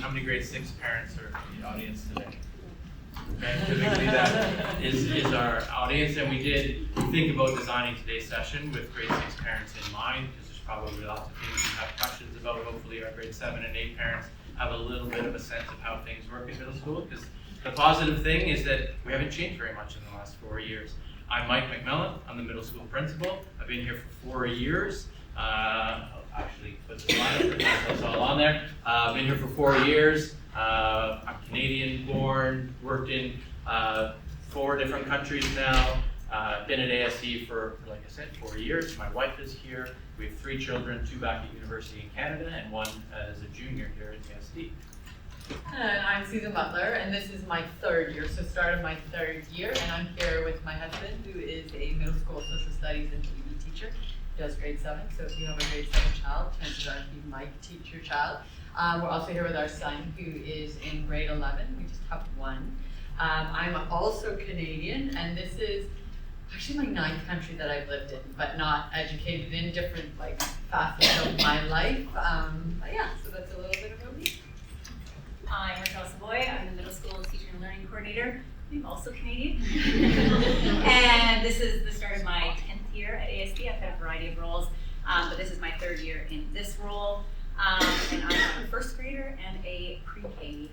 how many grade 6 parents are in the audience today? Okay, typically that is our audience, and we did think about designing today's session with grade 6 parents in mind, because there's probably lots of things you have questions about. Hopefully our grade 7 and 8 parents have a little bit of a sense of how things work in middle school, because the positive thing is that we haven't changed very much in the last 4 years. I'm Mike McMillan, I'm the middle school principal. I've been here for 4 years. I'll actually put the slide up, that's all on there. I've been here for 4 years. I'm Canadian born, worked in 4 different countries now. Been at ASD for, like I said, 4 years. My wife is here. We have 3 children, 2 back at university in Canada and 1 as a junior here at ASD. And I'm Susan Butler, and this is my 3rd year, so start of my 3rd year, and I'm here with my husband, who is a middle school social studies and PE teacher. He does grade 7, so if you have a grade 7 child, chances are he might teach your child. We're also here with our son, who is in grade 11. We just have 1. I'm also Canadian, and this is actually my 9th country that I've lived in, but not educated in, different facets of my life. But yeah, so that's a little bit about me. I'm Raquel Savoy. I'm the middle school teaching and learning coordinator. I'm also Canadian. And this is the start of my 10th year at ASD. I've had a variety of roles, but this is my 3rd year in this role. And I'm a 1st grader and a pre-K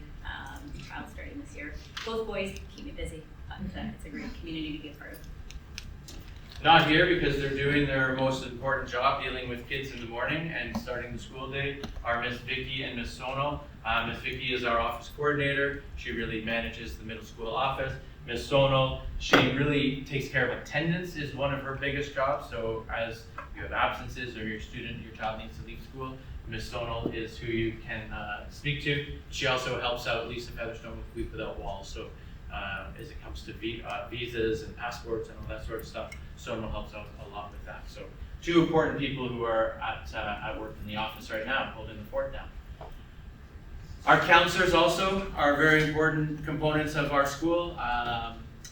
child starting this year. Both boys keep me busy, but it's a great community to be a part of. Not here because they're doing their most important job, dealing with kids in the morning and starting the school day, are Miss Vicky and Miss Sono. Miss Vicky is our office coordinator. She really manages the middle school office. Miss Sono, she really takes care of attendance, is one of her biggest jobs. So as you have absences or your child needs to leave school, Miss Sono is who you can speak to. She also helps out Lisa Featherstone with Week Without Walls. So as it comes to visas and passports and all that sort of stuff, Sono helps out a lot with that. So 2 important people who are at work in the office right now, holding the fort down. Our counselors also are very important components of our school.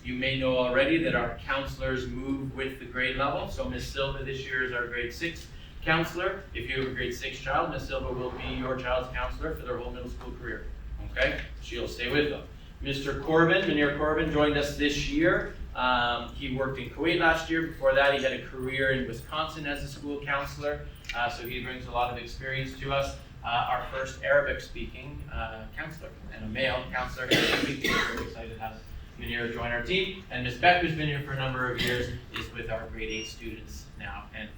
You may know already that our counselors move with the grade level. So Miss Silva this year is our grade 6 counselor. If you have a grade 6 child, Miss Silva will be your child's counselor for their whole middle school career. Okay? She'll stay with them. Mr. Corbin, Munir Corbin, joined us this year. He worked in Kuwait last year. Before that, he had a career in Wisconsin as a school counselor. So he brings a lot of experience to us. Our first Arabic-speaking counselor and a male counselor. We're very excited to have Munir join our team. And Ms. Beck, who's been here for a number of years, is with our grade 8 students now. And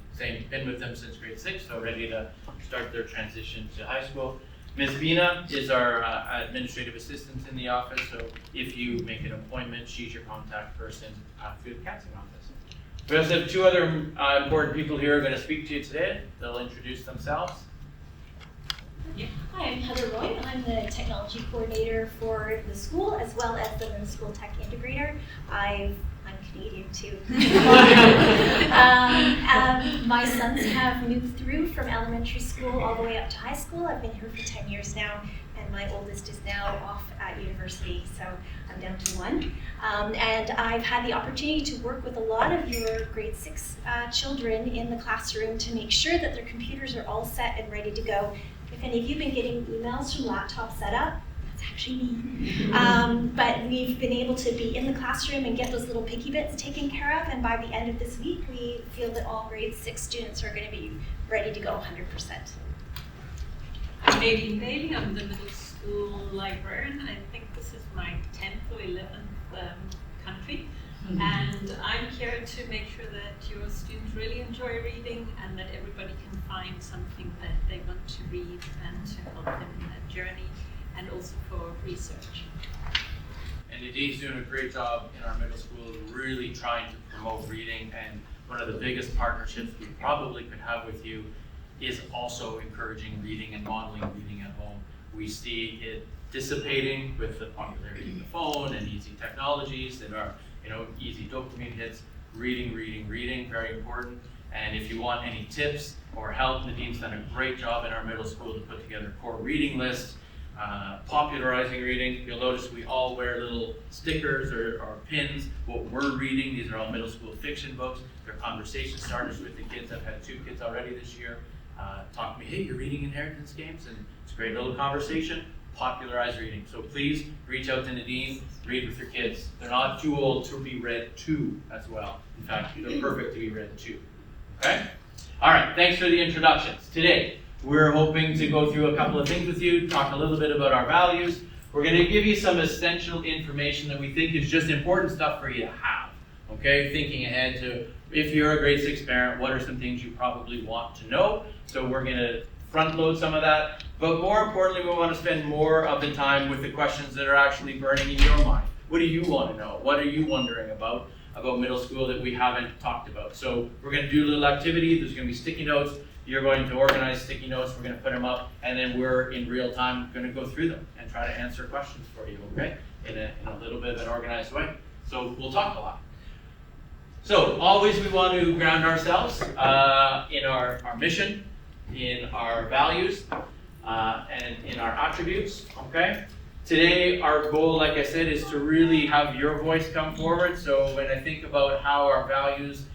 been with them since grade 6, so ready to start their transition to high school. Ms. Bina is our administrative assistant in the office, so if you make an appointment, she's your contact person through the counseling office. We also have 2 other important people here who are going to speak to you today. They'll introduce themselves. Yeah. Hi, I'm Heather Roy. I'm the technology coordinator for the school as well as the middle school tech integrator. I'm Canadian too. My sons have moved through from elementary school all the way up to high school. I've been here for 10 years now, and my oldest is now off at university, so I'm down to 1. And I've had the opportunity to work with a lot of your grade 6 children in the classroom to make sure that their computers are all set and ready to go. If any of you have been getting emails from laptop setup, that's actually me. But we've been able to be in the classroom and get those little picky bits taken care of, and by the end of this week, we feel that all grade 6 students are going to be ready to go 100%. I'm Nadine Bailey. I'm the middle school librarian. I think this is my 10th or 11th country. And I'm here to make sure that your students really enjoy reading and that everybody can find something that they want to read and to help them in that journey and also for research. And Nadine's doing a great job in our middle school, really trying to promote reading, and one of the biggest partnerships we probably could have with you is also encouraging reading and modeling reading at home. We see it dissipating with the popularity of the phone and easy technologies that are, easy dopamine hits. Reading, very important. And if you want any tips or help, Nadine's done a great job in our middle school to put together core reading lists, popularizing reading. You'll notice we all wear little stickers or pins, what we're reading. These are all middle school fiction books. They're conversation starters with the kids. I've had 2 kids already this year talk to me, hey, you're reading Inheritance Games? And it's a great little conversation. popularize reading. So please reach out to Nadine, read with your kids. They're not too old to be read to as well. In fact, they're perfect to be read to. Okay? All right, thanks for the introductions. Today, we're hoping to go through a couple of things with you, talk a little bit about our values. We're going to give you some essential information that we think is just important stuff for you to have. Okay, thinking ahead to if you're a grade 6 parent, what are some things you probably want to know? So we're going to front load some of that. But more importantly, we want to spend more of the time with the questions that are actually burning in your mind. What do you want to know? What are you wondering about middle school that we haven't talked about? So we're going to do a little activity. There's going to be sticky notes. You're going to organize sticky notes. We're going to put them up, and then we're in real time going to go through them and try to answer questions for you, okay? In a little bit of an organized way. So we'll talk a lot. So always we want to ground ourselves in our mission, in our values, and in our attributes, okay? Today, our goal, like I said, is to really have your voice come forward. So when I think about how our values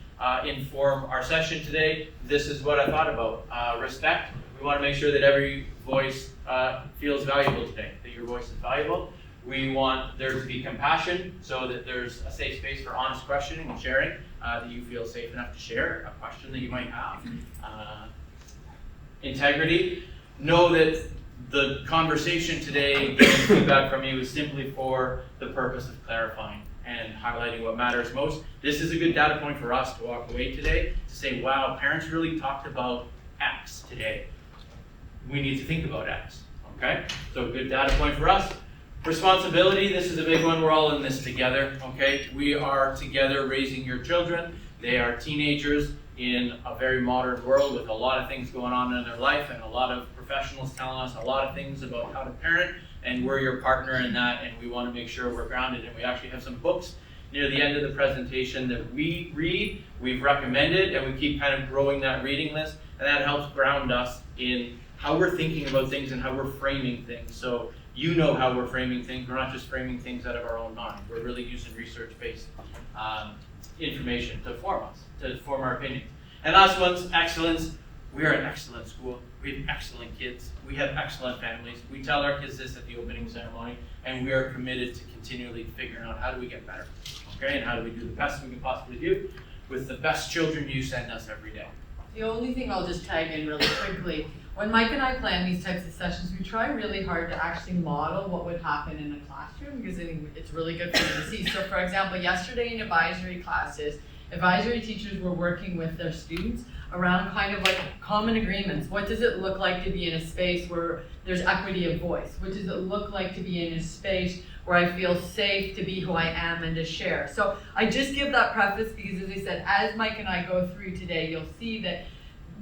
inform our session today, this is what I thought about. Respect. We want to make sure that every voice feels valuable today, that your voice is valuable. We want there to be compassion, so that there's a safe space for honest questioning and sharing, that you feel safe enough to share a question that you might have. Integrity. Know that the conversation today, getting feedback from you, is simply for the purpose of clarifying and highlighting what matters most. This is a good data point for us to walk away today to say, wow, parents really talked about X today. We need to think about X, okay? So good data point for us. Responsibility, this is a big one. We're all in this together, okay? We are together raising your children. They are teenagers in a very modern world with a lot of things going on in their life and a lot of professionals telling us a lot of things about how to parent, and we're your partner in that, and we want to make sure we're grounded. And we actually have some books near the end of the presentation that we read, we've recommended, and we keep kind of growing that reading list, and that helps ground us in how we're thinking about things and how we're framing things. So you know how we're framing things. We're not just framing things out of our own mind. We're really using research-based information to form us, to form our opinions. And last one's excellence. We are an excellent school. We have excellent kids. We have excellent families. We tell our kids this at the opening ceremony, and we are committed to continually figuring out how do we get better, okay? And how do we do the best we can possibly do with the best children you send us every day. The only thing I'll just tag in really quickly, when Mike and I plan these types of sessions, we try really hard to actually model what would happen in a classroom, because I think it's really good for you to see. So for example, yesterday in advisory classes, advisory teachers were working with their students around kind of like common agreements. What does it look like to be in a space where there's equity of voice? What does it look like to be in a space where I feel safe to be who I am and to share? So I just give that preface because, as I said, as Mike and I go through today, you'll see that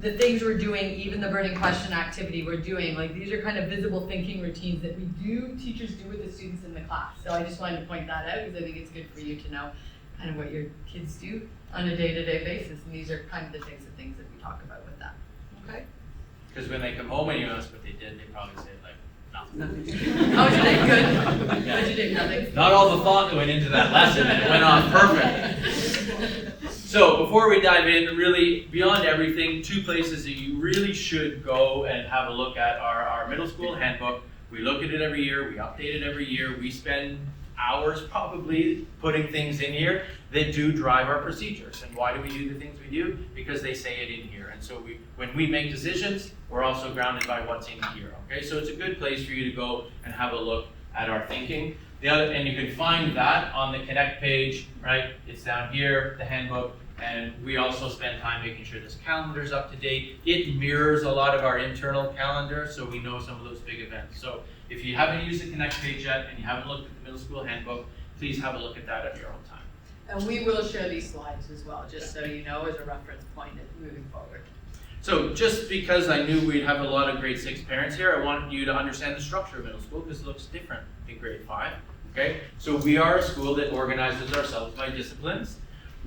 the things we're doing, even the burning question activity we're doing, like these are kind of visible thinking routines that teachers do with the students in the class. So I just wanted to point that out because I think it's good for you to know kind of what your kids do on a day-to-day basis, and these are kind of the types of things that we talk about with that. Okay? Because when they come home and you ask what they did, they probably say like, nothing. Oh, you did good. What did you do? Nothing. Not all the thought went into that lesson, and it went off perfect. So before we dive in, really beyond everything, 2 places that you really should go and have a look at are our middle school handbook. We look at it every year. We update it every year. We spend hours probably putting things in here that do drive our procedures. And why do we do the things we do? Because they say it in here. And so when we make decisions, we're also grounded by what's in here. Okay, so it's a good place for you to go and have a look at our thinking. And you can find that on the Connect page, right? It's down here, the handbook. And we also spend time making sure this calendar's up to date. It mirrors a lot of our internal calendar, so we know some of those big events. So if you haven't used the Connect page yet and you haven't looked at the middle school handbook, please have a look at that at your own time. And we will share these slides as well, just so you know, as a reference point moving forward. So just because I knew we'd have a lot of grade 6 parents here, I want you to understand the structure of middle school because it looks different in grade 5. Okay, so we are a school that organizes ourselves by disciplines.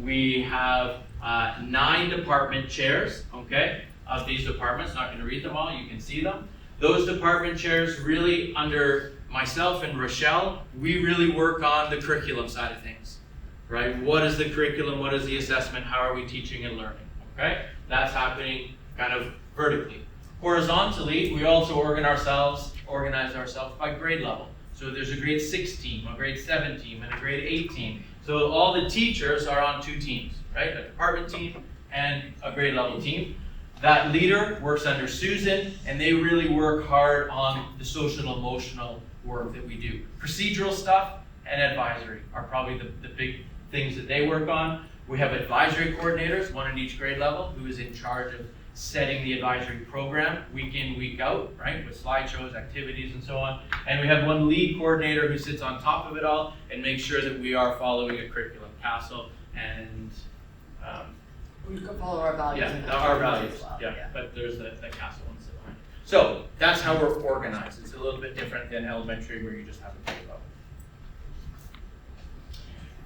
We have 9 department chairs, okay, of these departments. Not going to read them all, you can see them. Those department chairs really, under myself and Rochelle, we really work on the curriculum side of things, right? What is the curriculum? What is the assessment? How are we teaching and learning, okay? That's happening kind of vertically. Horizontally, we also organize organize ourselves by grade level. So there's a grade 6 team, a grade 7 team, and a grade 8 team. So all the teachers are on 2 teams, right? A department team and a grade level team. That leader works under Susan, and they really work hard on the social and emotional work that we do. Procedural stuff and advisory are probably the big things that they work on. We have advisory coordinators, one at each grade level, who is in charge of setting the advisory program week in, week out, right, with slideshows, activities, and so on. And we have one lead coordinator who sits on top of it all and makes sure that we are following a curriculum castle and We could follow our values. yeah, and our activities values, as well. yeah, but there's the castle ones that behind. So that's how we're organized. It's a little bit different than elementary where you just have a grade level.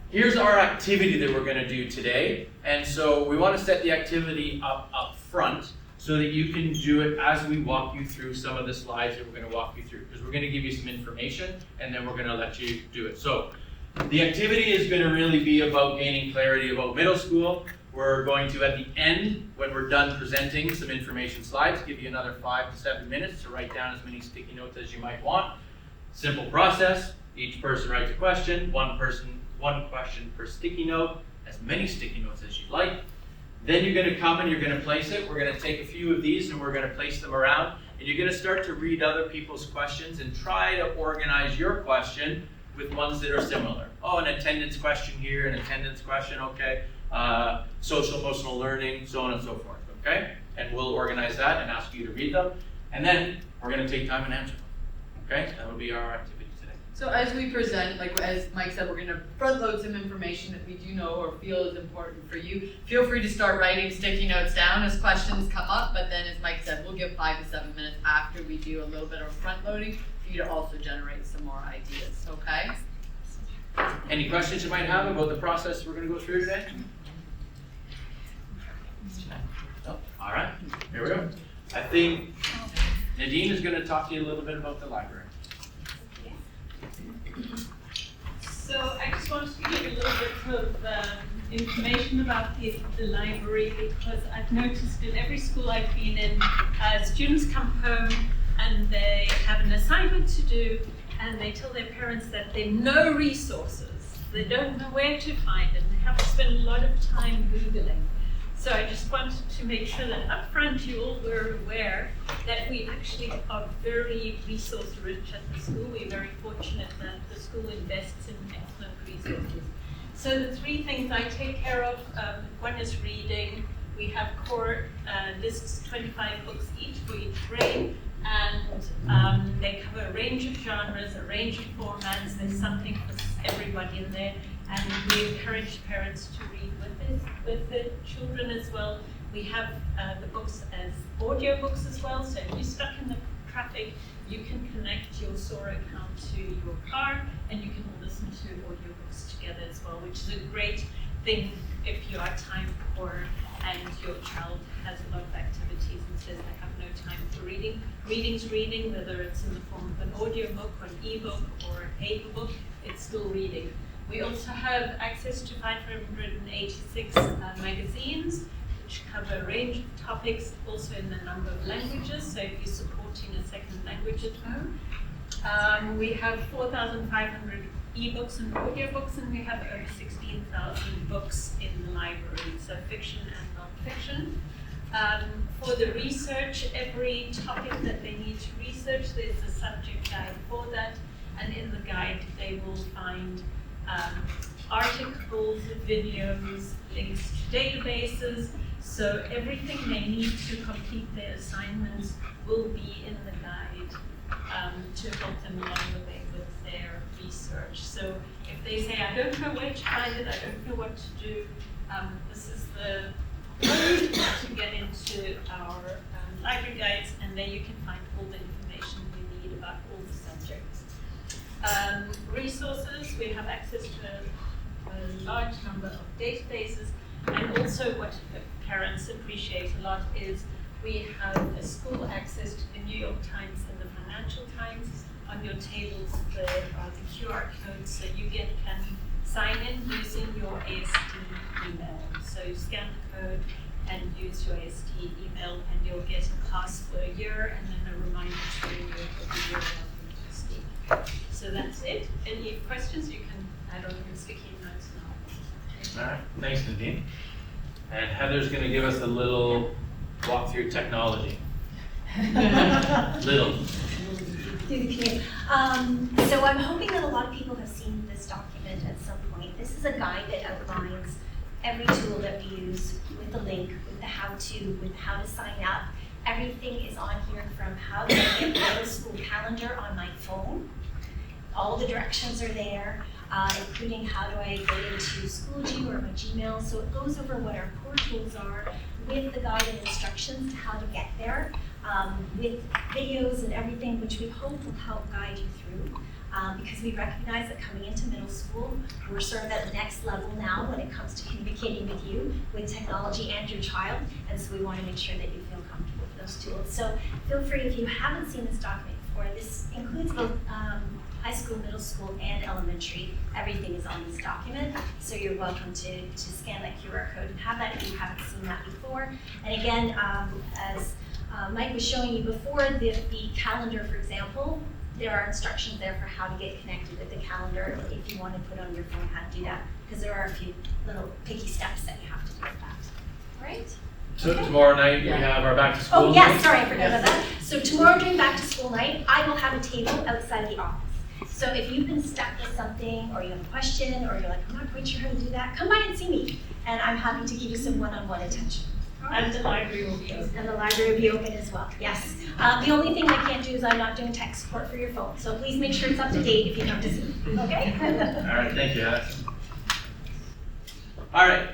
Here's our activity that we're going to do today. And so we want to set the activity up front so that you can do it as we walk you through some of the slides that we're going to walk you through, because we're going to give you some information and then we're going to let you do it. So the activity is going to really be about gaining clarity about middle school. We're going to, at the end, when we're done presenting some information slides, give you another 5 to 7 minutes to write down as many sticky notes as you might want. Simple process. Each person writes a question. One question per sticky note. As many sticky notes as you'd like. Then you're going to come and you're going to place it. We're going to take a few of these and we're going to place them around. And you're going to start to read other people's questions and try to organize your question with ones that are similar. Oh, an attendance question here, an attendance question, okay. Social emotional learning, so on and so forth, okay? And we'll organize that and ask you to read them. And then we're going to take time and answer them, okay? That will be our activity today. So as we present, like as Mike said, we're going to front load some information that we do know or feel is important for you. Feel free to start writing sticky notes down as questions come up, but then as Mike said, we'll give 5 to 7 minutes after we do a little bit of front loading for you to also generate some more ideas, okay? Any questions you might have about the process we're going to go through today? Oh, all right, here we go. I think Nadine is going to talk to you a little bit about the library. So I just wanted to give you a little bit of information about the library, because I've noticed in every school I've been in, students come home and they have an assignment to do and they tell their parents that there are no resources. They don't know where to find it. They have to spend a lot of time Googling. So I just wanted to make sure that up front you all were aware that we actually are very resource rich at the school. We're very fortunate that the school invests in excellent resources. So the 3 things I take care of, one is reading. We have core lists, 25 books each for each grade, and they cover a range of genres, a range of formats. There's something for everybody in there. And we encourage parents to read with the children as well. We have the books as audio books as well, so if you're stuck in the traffic, you can connect your Sora account to your car and you can all listen to audiobooks together as well, which is a great thing if you are time poor and your child has a lot of activities and says they have no time for reading. Reading's reading, whether it's in the form of an audiobook or an ebook or a paper book, it's still reading. We also have access to 586 magazines, which cover a range of topics, also in a number of languages, so if you're supporting a second language at home. We have 4,500 ebooks and audiobooks, and we have over 16,000 books in the library, so fiction and non-fiction. For the research, every topic that they need to research, there's a subject guide for that, and in the guide they will find articles, videos, links to databases, so everything they need to complete their assignments will be in the guide to help them along the way with their research. So if they say, I don't know where to find it, I don't know what to do, this is the road to get into our library guides, and there you can find all the information you need about all the subjects. Resources, we have access to a large number of databases, and also what parents appreciate a lot is we have a school access to the New York Times and the Financial Times. On your tables there are the QR codes, so you can sign in using your ASD email. So you scan the code and use your ASD email, and you'll get a pass for a year and then a reminder to renew it every year welcome to speak. So that's it. Any questions you can add on your sticky notes now. All right, thanks Nadine. And Heather's going to give us a little walk through technology. Little. So I'm hoping that a lot of people have seen this document at some point. This is a guide that outlines every tool that we use with the link, with the how-to, with how to sign up. Everything is on here from how to get middle school calendar on my phone. All the directions are there, including how do I get into Schoology or my Gmail. So it goes over what our core tools are with the guide and instructions to how to get there, with videos and everything, which we hope will help guide you through. Because we recognize that coming into middle school, we're sort of at the next level now when it comes to communicating with you, with technology and your child, and so we want to make sure that you feel comfortable with those tools. So feel free, if you haven't seen this document before, this includes both high school, middle school, and elementary. Everything is on this document, so you're welcome to scan that QR code and have that if you haven't seen that before. And again, as Mike was showing you before, the calendar, for example, there are instructions there for how to get connected with the calendar if you want to put on your phone how to do that, because there are a few little picky steps that you have to do with that. All right? So tomorrow night we have our back to school. Oh yes, sorry, I forgot about that. So tomorrow during back to school night, I will have a table outside the office. So if you've been stuck with something, or you have a question, or you're like, I'm not quite sure how to do that, come by and see me, and I'm happy to give you some one-on-one attention. And the library will be open. And the library will be open as well, yes. The only thing I can't do is I'm not doing tech support for your phone, so please make sure it's up to date if you come to see me, okay? All right, thank you, Heather. All right,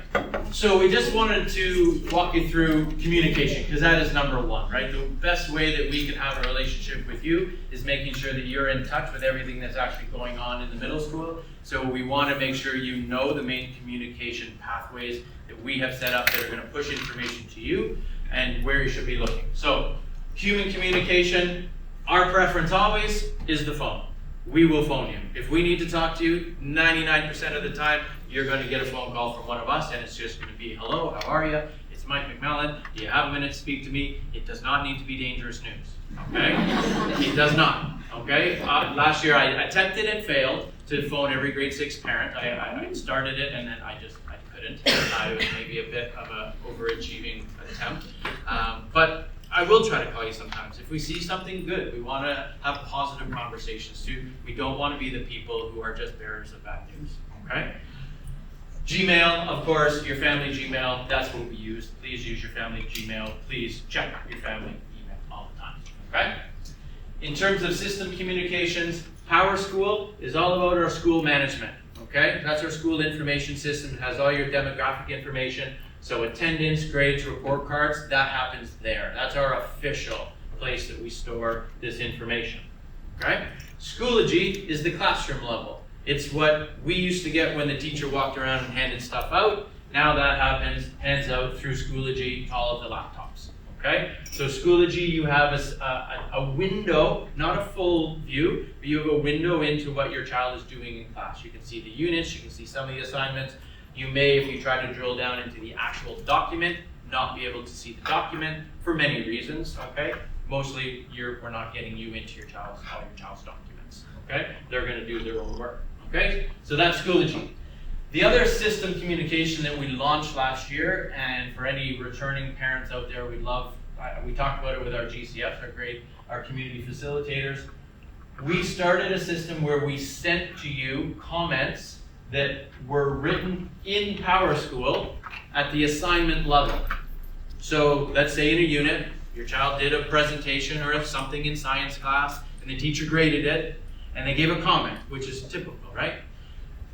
so we just wanted to walk you through communication, because that is number one, right? The best way that we can have a relationship with you is making sure that you're in touch with everything that's actually going on in the middle school. So we want to make sure you know the main communication pathways that we have set up that are going to push information to you and where you should be looking. So human communication, our preference always is the phone. We will phone you. If we need to talk to you, 99% of the time, you're going to get a phone call from one of us, and it's just going to be, hello, how are you? It's Mike McMillan. Do you have a minute to speak to me? It does not need to be dangerous news, okay? It does not, okay? Last year, I attempted and failed to phone every grade 6 parent. I started it, and then I couldn't. It was maybe a bit of an overachieving attempt. But I will try to call you sometimes. If we see something good, we want to have positive conversations too. We don't want to be the people who are just bearers of bad news, okay? Gmail, of course, your family Gmail, that's what we use. Please use your family Gmail. Please check your family email all the time, okay? In terms of system communications, Power School is all about our school management, okay? That's our school information system. It has all your demographic information. So attendance, grades, report cards, that happens there. That's our official place that we store this information, okay? Schoology is the classroom level. It's what we used to get when the teacher walked around and handed stuff out. Now that happens, hands out through Schoology, all of the laptops, okay? So Schoology, you have a window, not a full view, but you have a window into what your child is doing in class. You can see the units, you can see some of the assignments. You may, if you try to drill down into the actual document, not be able to see the document for many reasons, okay? Mostly, we're not getting you into all your child's documents, okay? They're gonna do their own work, okay? So that's Schoology. The other system communication that we launched last year, and for any returning parents out there, we talked about it with our GCFs, our community facilitators. We started a system where we sent to you comments that were written in Power School at the assignment level. So let's say in a unit, your child did a presentation or something in science class, and the teacher graded it, and they gave a comment, which is typical, right?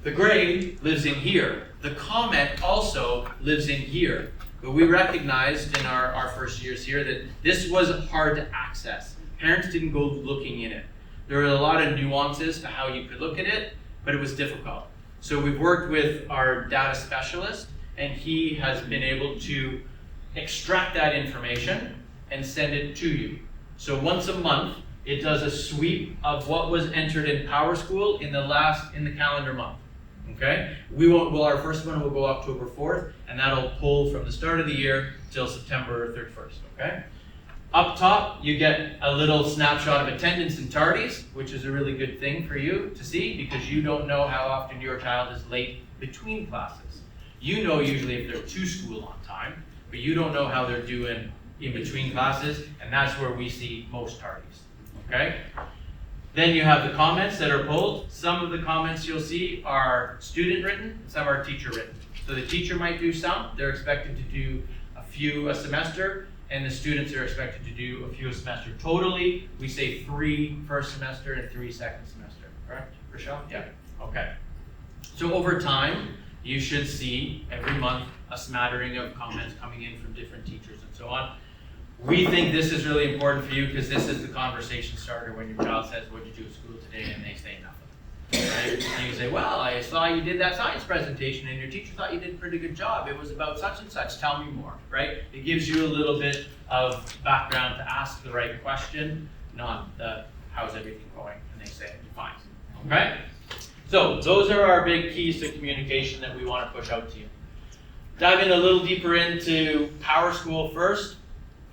The grade lives in here. The comment also lives in here. But we recognized in our first years here that this was hard to access. Parents didn't go looking in it. There were a lot of nuances to how you could look at it, but it was difficult. So we've worked with our data specialist, and he has been able to extract that information and send it to you. So once a month, it does a sweep of what was entered in Power School in the calendar month. Okay? Our first one will go October 4th, and that'll pull from the start of the year till September 31st, okay? Up top, you get a little snapshot of attendance and tardies, which is a really good thing for you to see because you don't know how often your child is late between classes. You know usually if they're to school on time, but you don't know how they're doing in between classes, and that's where we see most tardies, okay? Then you have the comments that are pulled. Some of the comments you'll see are student written, some are teacher written. So the teacher might do some, they're expected to do a few a semester, and the students are expected to do a few a semester. Totally, we say 3 first semester and 3 second semester, correct, Rochelle? Yeah, okay. So over time, you should see every month a smattering of comments coming in from different teachers and so on. We think this is really important for you because this is the conversation starter when your child says, "What did you do at school today?" and they say nothing, right? And you say, "Well, I saw you did that science presentation and your teacher thought you did a pretty good job. It was about such and such. Tell me more," right? It gives you a little bit of background to ask the right question, not the, "How's everything going?" and they say, "Fine." Okay? So those are our big keys to communication that we want to push out to you. Diving a little deeper into Power School first.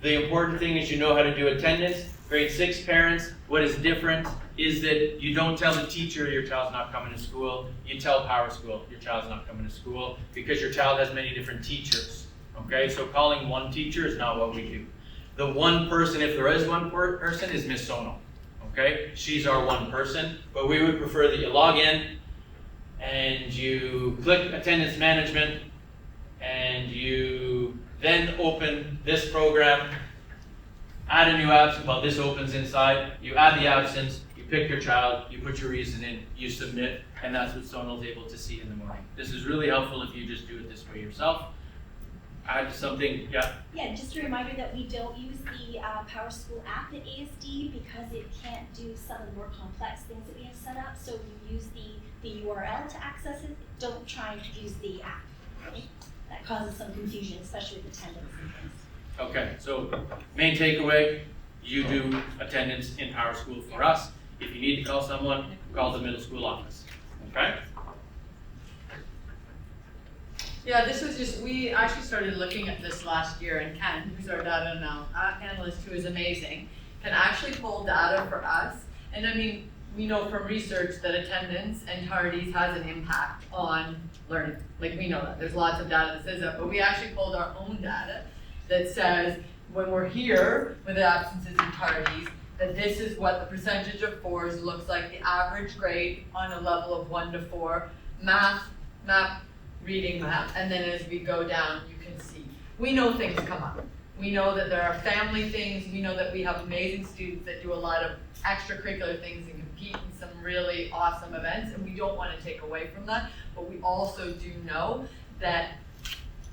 The important thing is you know how to do attendance. Grade 6 parents, what is different is that you don't tell the teacher your child's not coming to school. You tell Power School your child's not coming to school because your child has many different teachers. Okay, so calling one teacher is not what we do. The one person, if there is one person, is Miss Sono. Okay, she's our one person, but we would prefer that you log in and you click attendance management and you then open this program, add a new absence. Well, this opens inside. You add the absence, you pick your child, you put your reason in, you submit, and that's what Sonal's able to see in the morning. This is really helpful if you just do it this way yourself. Add something, yeah? Yeah, just a reminder that we don't use the Power School app at ASD because it can't do some of the more complex things that we have set up. So you use the URL to access it. Don't try to use the app. Right? That causes some confusion, especially with attendance and things. Okay, so main takeaway, you do attendance in Power School for us. If you need to call someone, call the middle school office, okay? Yeah, this was just, we actually started looking at this last year, and Ken, who's our data analyst, who is amazing, can actually pull data for us. And I mean, we know from research that attendance and tardies has an impact on learning. Like, we know that. There's lots of data that says that, but we actually pulled our own data that says when we're here with absences and tardies, that this is what the percentage of 4s looks like, the average grade on a level of 1 to 4, math, reading, math, and then as we go down, you can see. We know things come up. We know that there are family things. We know that we have amazing students that do a lot of extracurricular things and compete in some really awesome events, and we don't want to take away from that, but we also do know that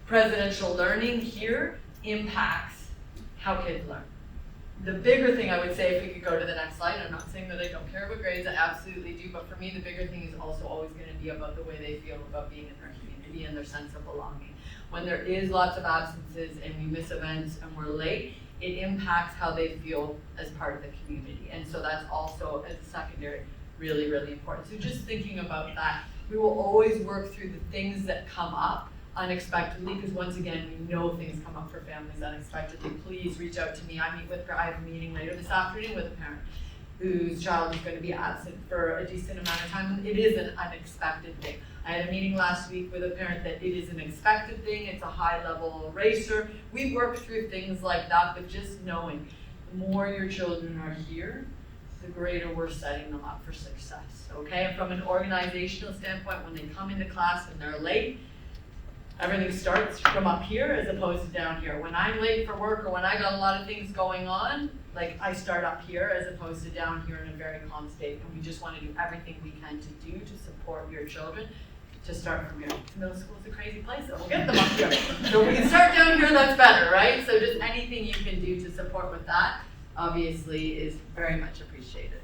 presidential learning here impacts how kids learn. The bigger thing I would say, if we could go to the next slide, I'm not saying that I don't care about grades, I absolutely do, but for me the bigger thing is also always going to be about the way they feel about being in their community and their sense of belonging. When there is lots of absences and we miss events and we're late, it impacts how they feel as part of the community. And so that's also, as a secondary, really, really important. So just thinking about that, we will always work through the things that come up unexpectedly, because once again, we know things come up for families unexpectedly. Please reach out to me. I have a meeting later this afternoon with a parent whose child is going to be absent for a decent amount of time, and it is an unexpected thing. I had a meeting last week with a parent that it is an expected thing, it's a high-level eraser. We work through things like that, but just knowing the more your children are here, the greater we're setting them up for success, okay? And from an organizational standpoint, when they come into class and they're late, everything starts from up here as opposed to down here. When I'm late for work or when I got a lot of things going on, like I start up here as opposed to down here in a very calm state. And we just want to do everything we can to do to support your children to start from here. Middle school is a crazy place, so we'll get them up here. So if we can start down here, that's better, right? So just anything you can do to support with that, obviously, is very much appreciated.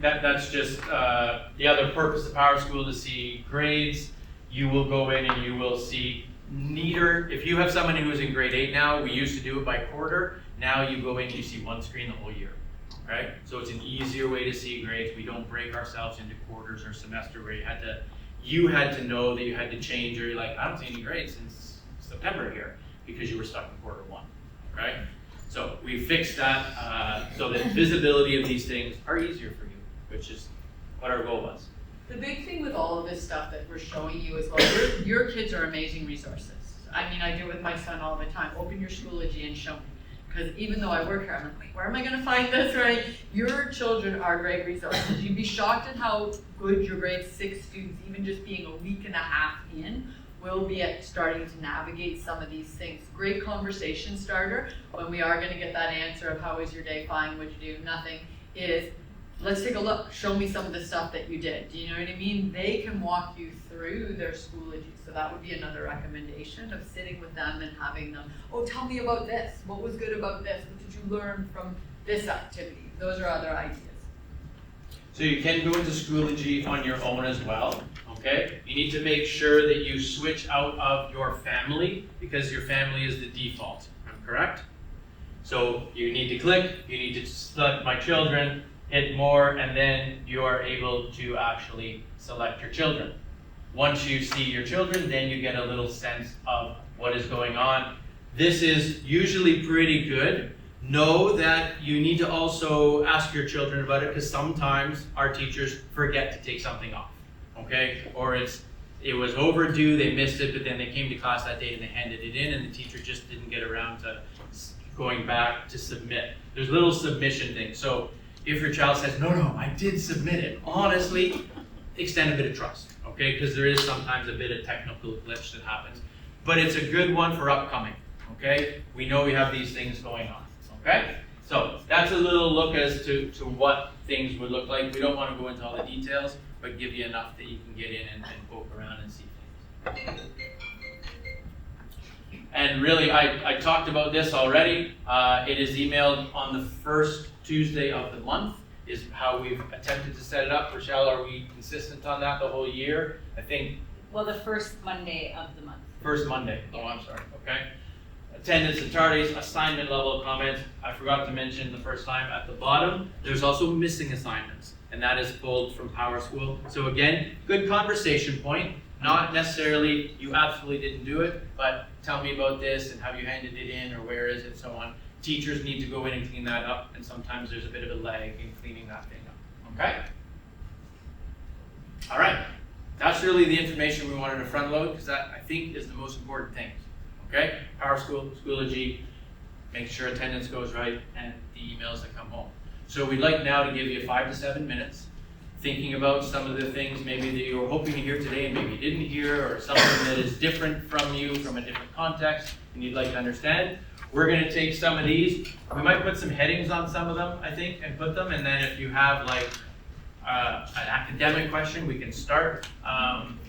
That's just the other purpose of Power School to see grades. You will go in and you will see neater. If you have someone who is in grade 8 now, we used to do it by quarter. Now you go in and you see one screen the whole year. right? So it's an easier way to see grades. We don't break ourselves into quarters or semester where you had to know that you had to change, or you're like, I don't see any grades since September here because you were stuck in quarter one, right? So we fixed that so that visibility of these things are easier for you, which is what our goal was. The big thing with all of this stuff that we're showing you as well, your kids are amazing resources. I mean, I do it with my son all the time. Open your Schoology and show me. Because even though I work here, I'm like, wait, where am I going to find this, right? Your children are great resources. You'd be shocked at how good your grade 6 students, even just being a week and a half in, will be at starting to navigate some of these things. Great conversation starter when we are going to get that answer of how was your day, fine, what'd you do, nothing, is let's take a look, show me some of the stuff that you did. Do you know what I mean? They can walk you through their Schoology. So that would be another recommendation of sitting with them and having them, oh, tell me about this. What was good about this? What did you learn from this activity? Those are other ideas. So you can go into Schoology on your own as well, okay? You need to make sure that you switch out of your family because your family is the default, correct? So you need to click, you need to select My Children, hit More, and then you are able to actually select your children. Once you see your children, then you get a little sense of what is going on. This is usually pretty good. Know that you need to also ask your children about it because sometimes our teachers forget to take something off, okay? Or it was overdue, they missed it, but then they came to class that day and they handed it in and the teacher just didn't get around to going back to submit. There's little submission things. So if your child says, no, I did submit it, honestly, extend a bit of trust, okay? Because there is sometimes a bit of technical glitch that happens. But it's a good one for upcoming, okay? We know we have these things going on, okay? So that's a little look as to what things would look like. We don't want to go into all the details, but give you enough that you can get in and poke around and see things. And really, I talked about this already. It is emailed on the first Tuesday of the month is how we've attempted to set it up. Rochelle, are we consistent on that the whole year? I think. Well, the first Monday of the month. First Monday. Oh, I'm sorry. Okay. Attendance and tardies, assignment level comments. I forgot to mention the first time at the bottom, there's also missing assignments, and that is pulled from Power School. So again, good conversation point. Not necessarily you absolutely didn't do it, but tell me about this and have you handed it in or where is it, so on. Teachers need to go in and clean that up, and sometimes there's a bit of a lag in cleaning that thing up, okay? All right, that's really the information we wanted to front load because that, I think, is the most important thing, okay? Power School, Schoology, make sure attendance goes right, and the emails that come home. So we'd like now to give you 5 to 7 minutes thinking about some of the things maybe that you were hoping to hear today and maybe you didn't hear, or something that is different from you from a different context and you'd like to understand. We're going to take some of these. We might put some headings on some of them, I think, and put them. And then if you have like an academic question, we can start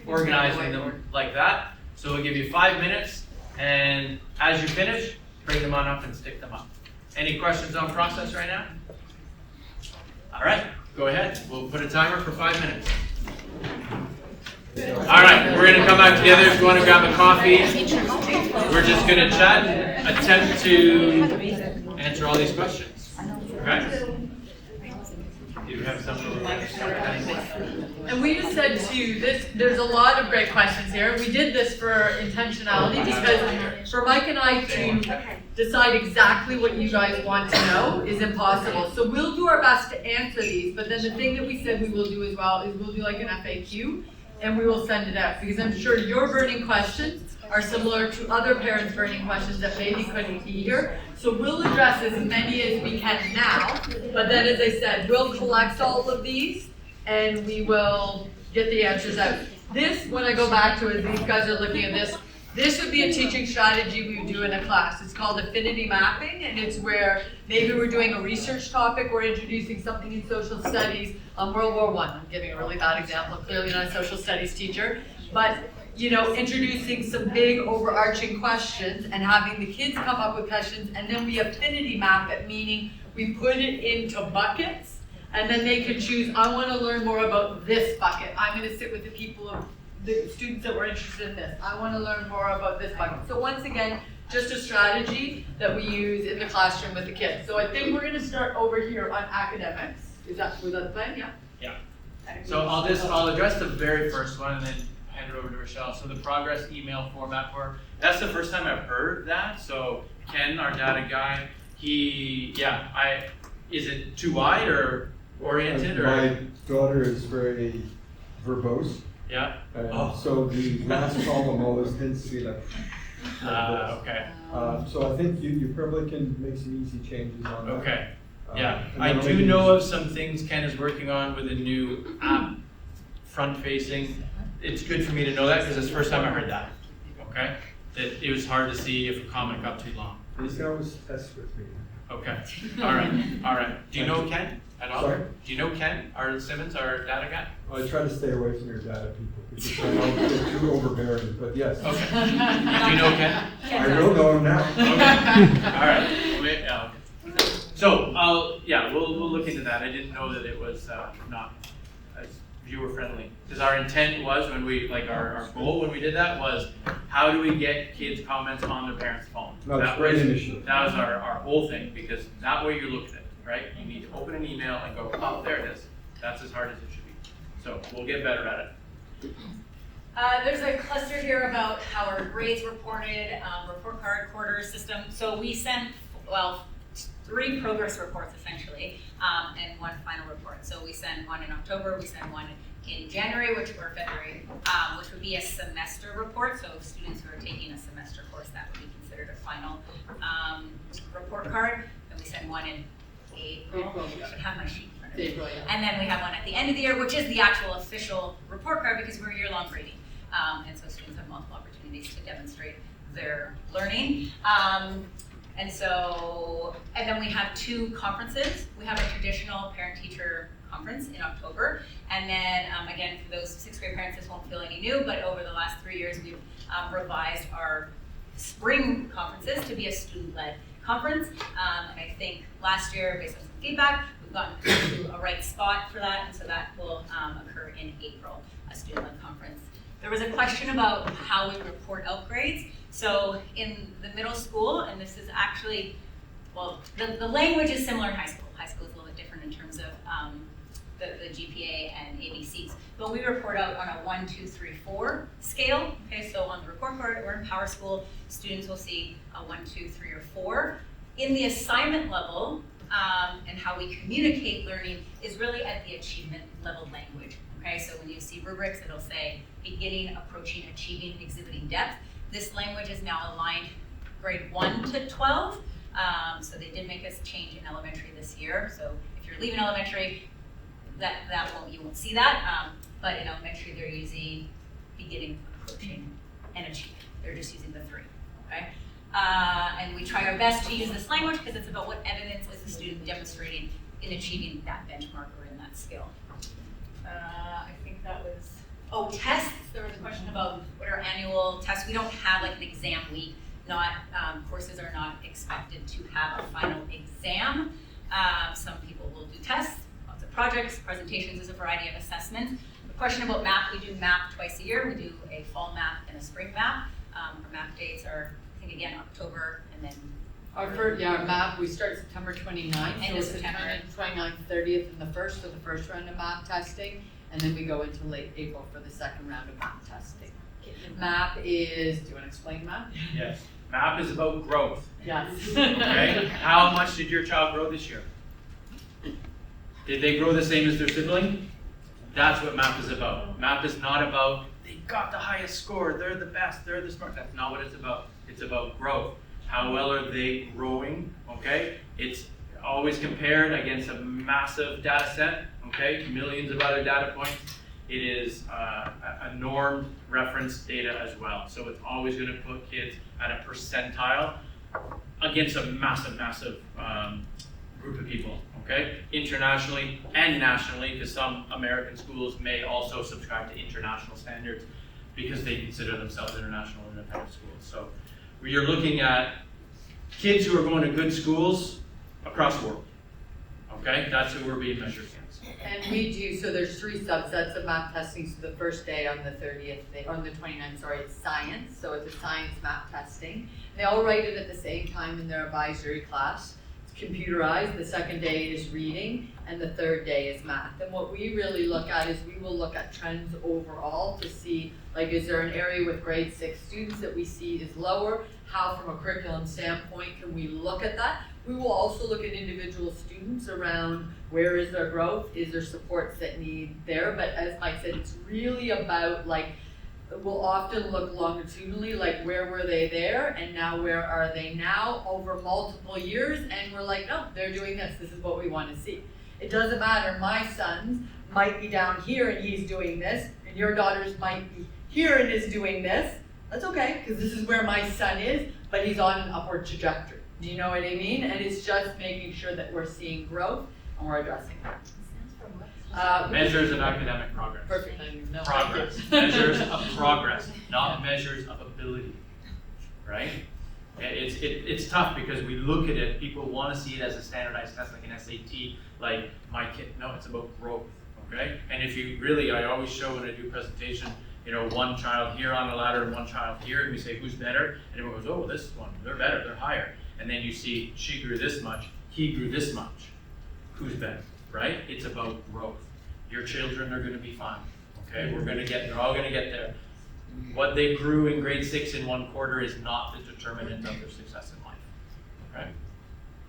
organizing them like that. So we'll give you 5 minutes. And as you finish, bring them on up and stick them up. Any questions on process right now? All right, go ahead. We'll put a timer for 5 minutes. All right, we're going to come back together. If you want to grab a coffee, we're just going to chat, attempt to answer all these questions. Okay? You have some And we just said too, there's a lot of great questions here. We did this for intentionality because for Mike and I to decide exactly what you guys want to know is impossible. So we'll do our best to answer these, but then the thing that we said we will do as well is we'll do like an FAQ and we will send it out because I'm sure your burning questions are similar to other parents' burning questions that maybe couldn't be here. So we'll address as many as we can now, but then as I said, we'll collect all of these and we will get the answers out. This, when I go back to it, these guys are looking at this, this would be a teaching strategy we would do in a class. It's called affinity mapping, and it's where maybe we're doing a research topic, we're introducing something in social studies, World War I. I'm giving a really bad example, clearly not a social studies teacher, but you know, introducing some big overarching questions and having the kids come up with questions, and then we affinity map it, meaning we put it into buckets, and then they can choose, I want to learn more about this bucket. I'm going to sit with the students that were interested in this. I want to learn more about this bucket. So once again, just a strategy that we use in the classroom with the kids. So I think we're gonna start over here on academics. Was that the plan? Yeah. So I'll address the very first one and then hand it over to Rochelle. So the progress email format that's the first time I've heard that. So Ken, our data guy, is it too wide or oriented or? My daughter is very verbose. Yeah. So the last column always tends to be like this. Okay. So I think you probably can make some easy changes on that. Okay. And I then do maybe know of some things Ken is working on with a new app, front facing. It's good for me to know that because it's the first time I heard that. Okay. That it was hard to see if a comment got too long. You can always test with me. Okay. All right. Do you know Ken at all? Sorry? Do you know Ken, Simmons, our data guy? Well, I try to stay away from your data people because I don't get too overbearing, but yes. Okay. Do you know Ken? I will know him now. Okay. All right. So we'll look into that. I didn't know that it was not as viewer friendly because our intent was when we our goal when we did that was how do we get kids' comments on their parents' phone? That's a great initiative. That was our whole thing because that way you're looking at it, right? You need to open an email and go, oh, there it is. That's as hard as it should be. So we'll get better at it. There's a cluster here about how our grades reported, report card quarter system. So we sent, 3 progress reports essentially, and 1 final report. So we send 1 in October, we send 1 in January, February, which would be a semester report. So students who are taking a semester course, that would be considered a final report card. Then we send 1 in April. I should have my sheet in front of me. April, yeah. And then we have 1 at the end of the year, which is the actual official report card because we're year-long grading. And so students have multiple opportunities to demonstrate their learning. And then we have 2 conferences. We have a traditional parent-teacher conference in October. And then, again, for those 6th grade parents, this won't feel any new, but over the last 3 years, we've revised our spring conferences to be a student-led conference. And I think last year, based on some feedback, we've gotten to a right spot for that. And so that will occur in April, a student-led conference. There was a question about how we report out grades. So in the middle school, and this is actually, the language is similar in high school. High school is a little bit different in terms of the GPA and ABCs. But we report out on a 1, 2, 3, 4 scale. Okay, so on the report card or in Power School, students will see a 1, 2, 3, or 4. In the assignment level, and how we communicate learning is really at the achievement level language. Okay, so when you see rubrics, it'll say beginning, approaching, achieving, exhibiting depth. This language is now aligned grade 1 to 12. So they did make us change in elementary this year. So if you're leaving elementary, you won't see that. But in elementary, they're using beginning, approaching, and achieving. They're just using the 3. Okay. And we try our best to use this language because it's about what evidence is the student demonstrating in achieving that benchmark or in that skill. I think that was, tests. There was a question about what are annual tests. We don't have like an exam week. Courses are not expected to have a final exam. Some people will do tests, lots of projects, presentations, there's a variety of assessments. The question about MAP, we do MAP twice a year. We do a fall MAP and a spring MAP. Our MAP dates are, I think again, October and then Our MAP, we start September 29th. End of September. 29th, 30th, and the 1st for the first round of MAP testing. And then we go into late April for the second round of MAP testing. MAP is, do you want to explain MAP? Yes. MAP is about growth. Yes. Okay? How much did your child grow this year? Did they grow the same as their sibling? That's what MAP is about. MAP is not about they got the highest score, they're the best, they're the smart. That's not what it's about. It's about growth. How well are they growing? Okay? It's always compared against a massive data set. Okay? Millions of other data points. It is a normed reference data as well. So it's always going to put kids at a percentile against a massive group of people. Okay? Internationally and nationally, because some American schools may also subscribe to international standards because they consider themselves international independent schools. So you're looking at kids who are going to good schools across the world. Okay, that's who we're being measured against. And we do, so there's 3 subsets of math testing. So the first day on the 30th, on the 29th, sorry, it's science. So it's a science math testing. They all write it at the same time in their advisory class. It's computerized. The second day is reading, and the third day is math. And what we really look at is we will look at trends overall to see, like, is there an area with grade 6 students that we see is lower? How, from a curriculum standpoint, can we look at that? We will also look at individual students around where is their growth, is there supports that need there, but as Mike said, it's really about, like, we'll often look longitudinally, like, where were they there, and now where are they now, over multiple years, and we're like, no, they're doing this is what we want to see. It doesn't matter, my sons might be down here and he's doing this, and your daughters might be here and is doing this. That's okay, because this is where my son is, but he's on an upward trajectory. Do you know what I mean? And it's just making sure that we're seeing growth and we're addressing that. Stands for what? Measures of academic progress. Perfect. I didn't even know. Progress. Measures of progress, not measures of ability. Right? It's tough because we look at it, people want to see it as a standardized test like an SAT, like my kid. No, it's about growth. Okay? And if you really, I always show when I do a presentation, you know, one child here on the ladder and one child here, and we say who's better, and everyone goes, oh, well, this one, they're better, they're higher. And then you see she grew this much, he grew this much. Who's better, right? It's about growth. Your children are going to be fine. Okay, they're all going to get there. What they grew in grade 6 in 1 quarter is not the determinant of their success in life. Right?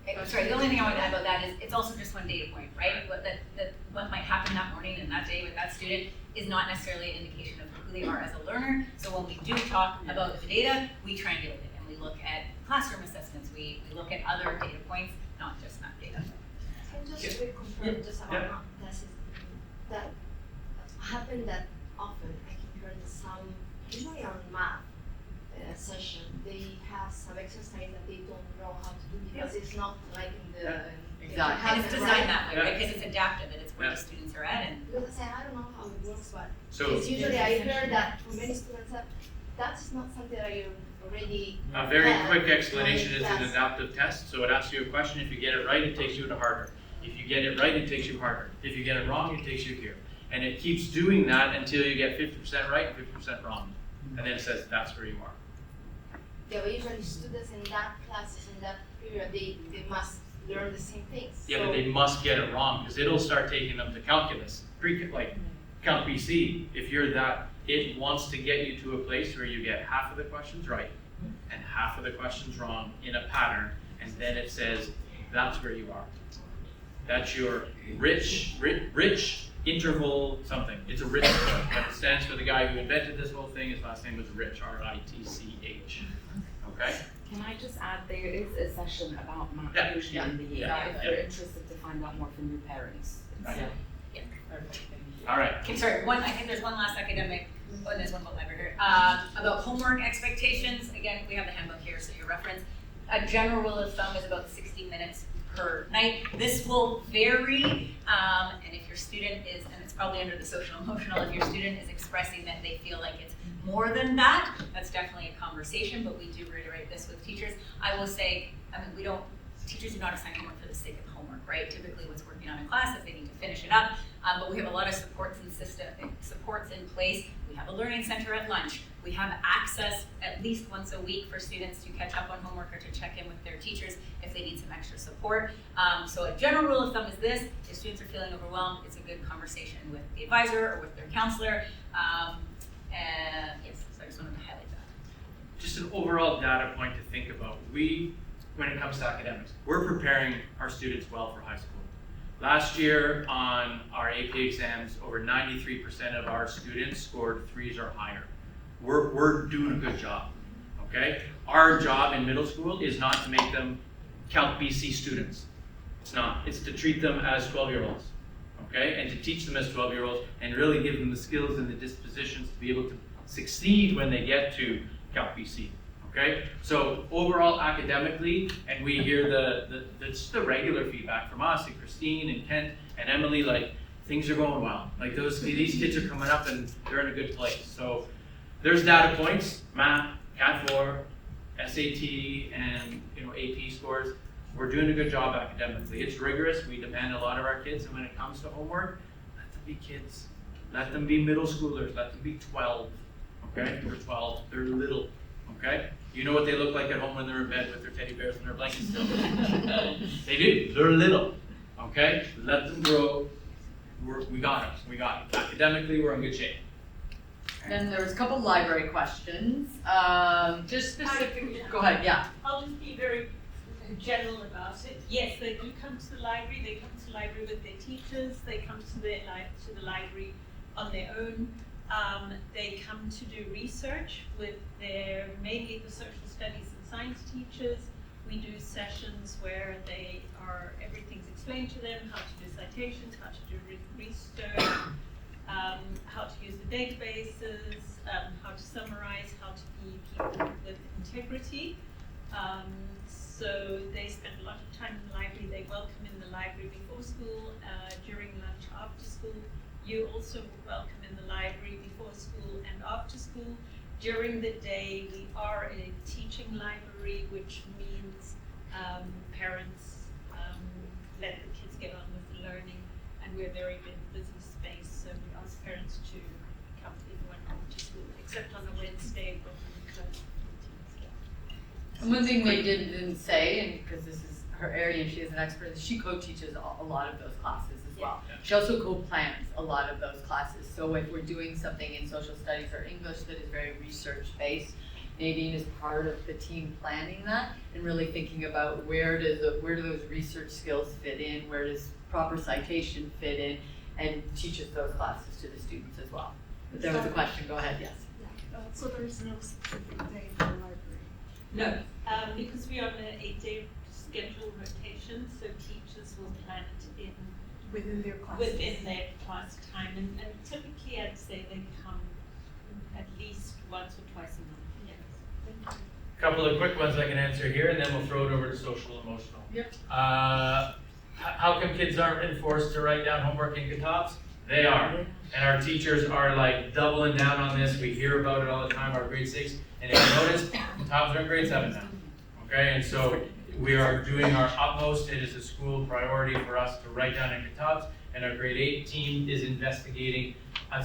Okay, sorry, the only thing I want to add about that is it's also just one data point, right? What might happen that morning and that day with that student is not necessarily an indication of who they are as a learner. So when we do talk about the data, we triangulate it and we look at classroom assessments, we look at other data points, not just math data. Can just reconfirm just about math tests that happen that often. I can hear that some, usually on math session, they have some exercise that they don't know how to do because it's not like in the Exactly. And it's designed that way, right? Yeah. Because it's adaptive and it's where the students are at. And Because I don't know how it works, but So it's usually I heard that for many students that that's not something that you already a very have quick explanation is an class. adaptive test. So it asks you a question. If you get it right, it takes you to harder. If you get it right, it takes you harder. If you get it wrong, it takes you here. And it keeps doing that until you get 50% right and 50% wrong. And then it says that's where you are. Yeah, but usually students in that classes in that period they must learn the same things. Yeah, but they must get it wrong because it'll start taking them to calculus, like Calc BC. If you're that, it wants to get you to a place where you get half of the questions right and half of the questions wrong in a pattern, and then it says that's where you are. That's your rich interval something. It's a rich word, but it stands for the guy who invented this whole thing. His last name was Rich, R-I-T-C-H. Okay? Can I just add, there is a session about math Yeah. usually in the year, Yeah. if you're interested to find out more from your parents. Right. yeah. All right. Okay, sorry, I think there's one last academic, there's one about library. About homework expectations, again, we have the handbook here, so your reference. A general rule of thumb is about 60 minutes per night. This will vary, and if your student is, and it's probably under the social emotional, if your student is expressing that they feel like it's more than that, that's definitely a conversation, but we do reiterate this with teachers. I will say, teachers do not assign homework for the sake of homework, right? Typically what's working on in class is they need to finish it up, but we have a lot of supports in place. We have a learning center at lunch. We have access at least once a week for students to catch up on homework or to check in with their teachers if they need some extra support. So a general rule of thumb is this: if students are feeling overwhelmed, it's a good conversation with the advisor or with their counselor. And yes, so I just wanted to highlight that. Just an overall data point to think about. When it comes to academics, we're preparing our students well for high school. Last year on our AP exams, over 93% of our students scored 3s or higher. We're doing a good job, okay? Our job in middle school is not to make them Calc BC students. It's not. It's to treat them as 12-year-olds, okay? And to teach them as 12-year-olds and really give them the skills and the dispositions to be able to succeed when they get to Calc BC. Okay, so overall academically, and we hear just the regular feedback from us and Christine and Kent and Emily, like things are going well. Like these kids are coming up and they're in a good place. So there's data points, math, Cat 4, SAT, and AP scores. we're doing a good job academically. It's rigorous, we demand a lot of our kids, and when it comes to homework, let them be kids. Let them be middle schoolers, let them be 12, okay? They're 12, they're little, okay? You know what they look like at home when they're in bed with their teddy bears and their blankets still. They do, they're little, okay? Let them grow. We got it. Academically, we're in good shape. Then there was a couple library questions. Just specific, go ahead, yeah. I'll just be very general about it. Yes, they do come to the library. They come to the library with their teachers. They come to the library on their own. They come to do research with mainly the social studies and science teachers. We do sessions where everything's explained to them, how to do citations, how to do research, how to use the databases, how to summarize, how to be people with integrity. So they spend a lot of time in the library. They welcome in the library before school, during lunch, after school. You also welcome in the library before school and after school. During the day, we are a teaching library, which means parents let the kids get on with the learning, and we're a very busy space, so we ask parents to come everyone home to school, except on a Wednesday when we close meetings. And one thing they didn't say, and because this is her area and she is an expert, is she co-teaches a lot of those classes as well. Yeah. She also co-plans a lot of those classes. So if we're doing something in social studies or English that is very research-based, Nadine is part of the team planning that and really thinking about where do those research skills fit in, where does proper citation fit in, and teaches those classes to the students as well. But there was a question, go ahead, yes. So there is no specific day for the library? No, because we are on an 8-day schedule rotation, so teachers will plan it in Within their classes? within their class time, and typically I'd say they come at least once or twice a month. Yes. Couple of quick ones I can answer here, and then we'll throw it over to social emotional. Yep. How come kids aren't enforced to write down homework in kitabs? They are. And our teachers are like doubling down on this. We hear about it all the time, our grade 6. And if you notice, kitabs are in grade 7 now. Okay, and so we are doing our utmost. It is a school priority for us to write down in kitabs. And our grade 8 team is investigating a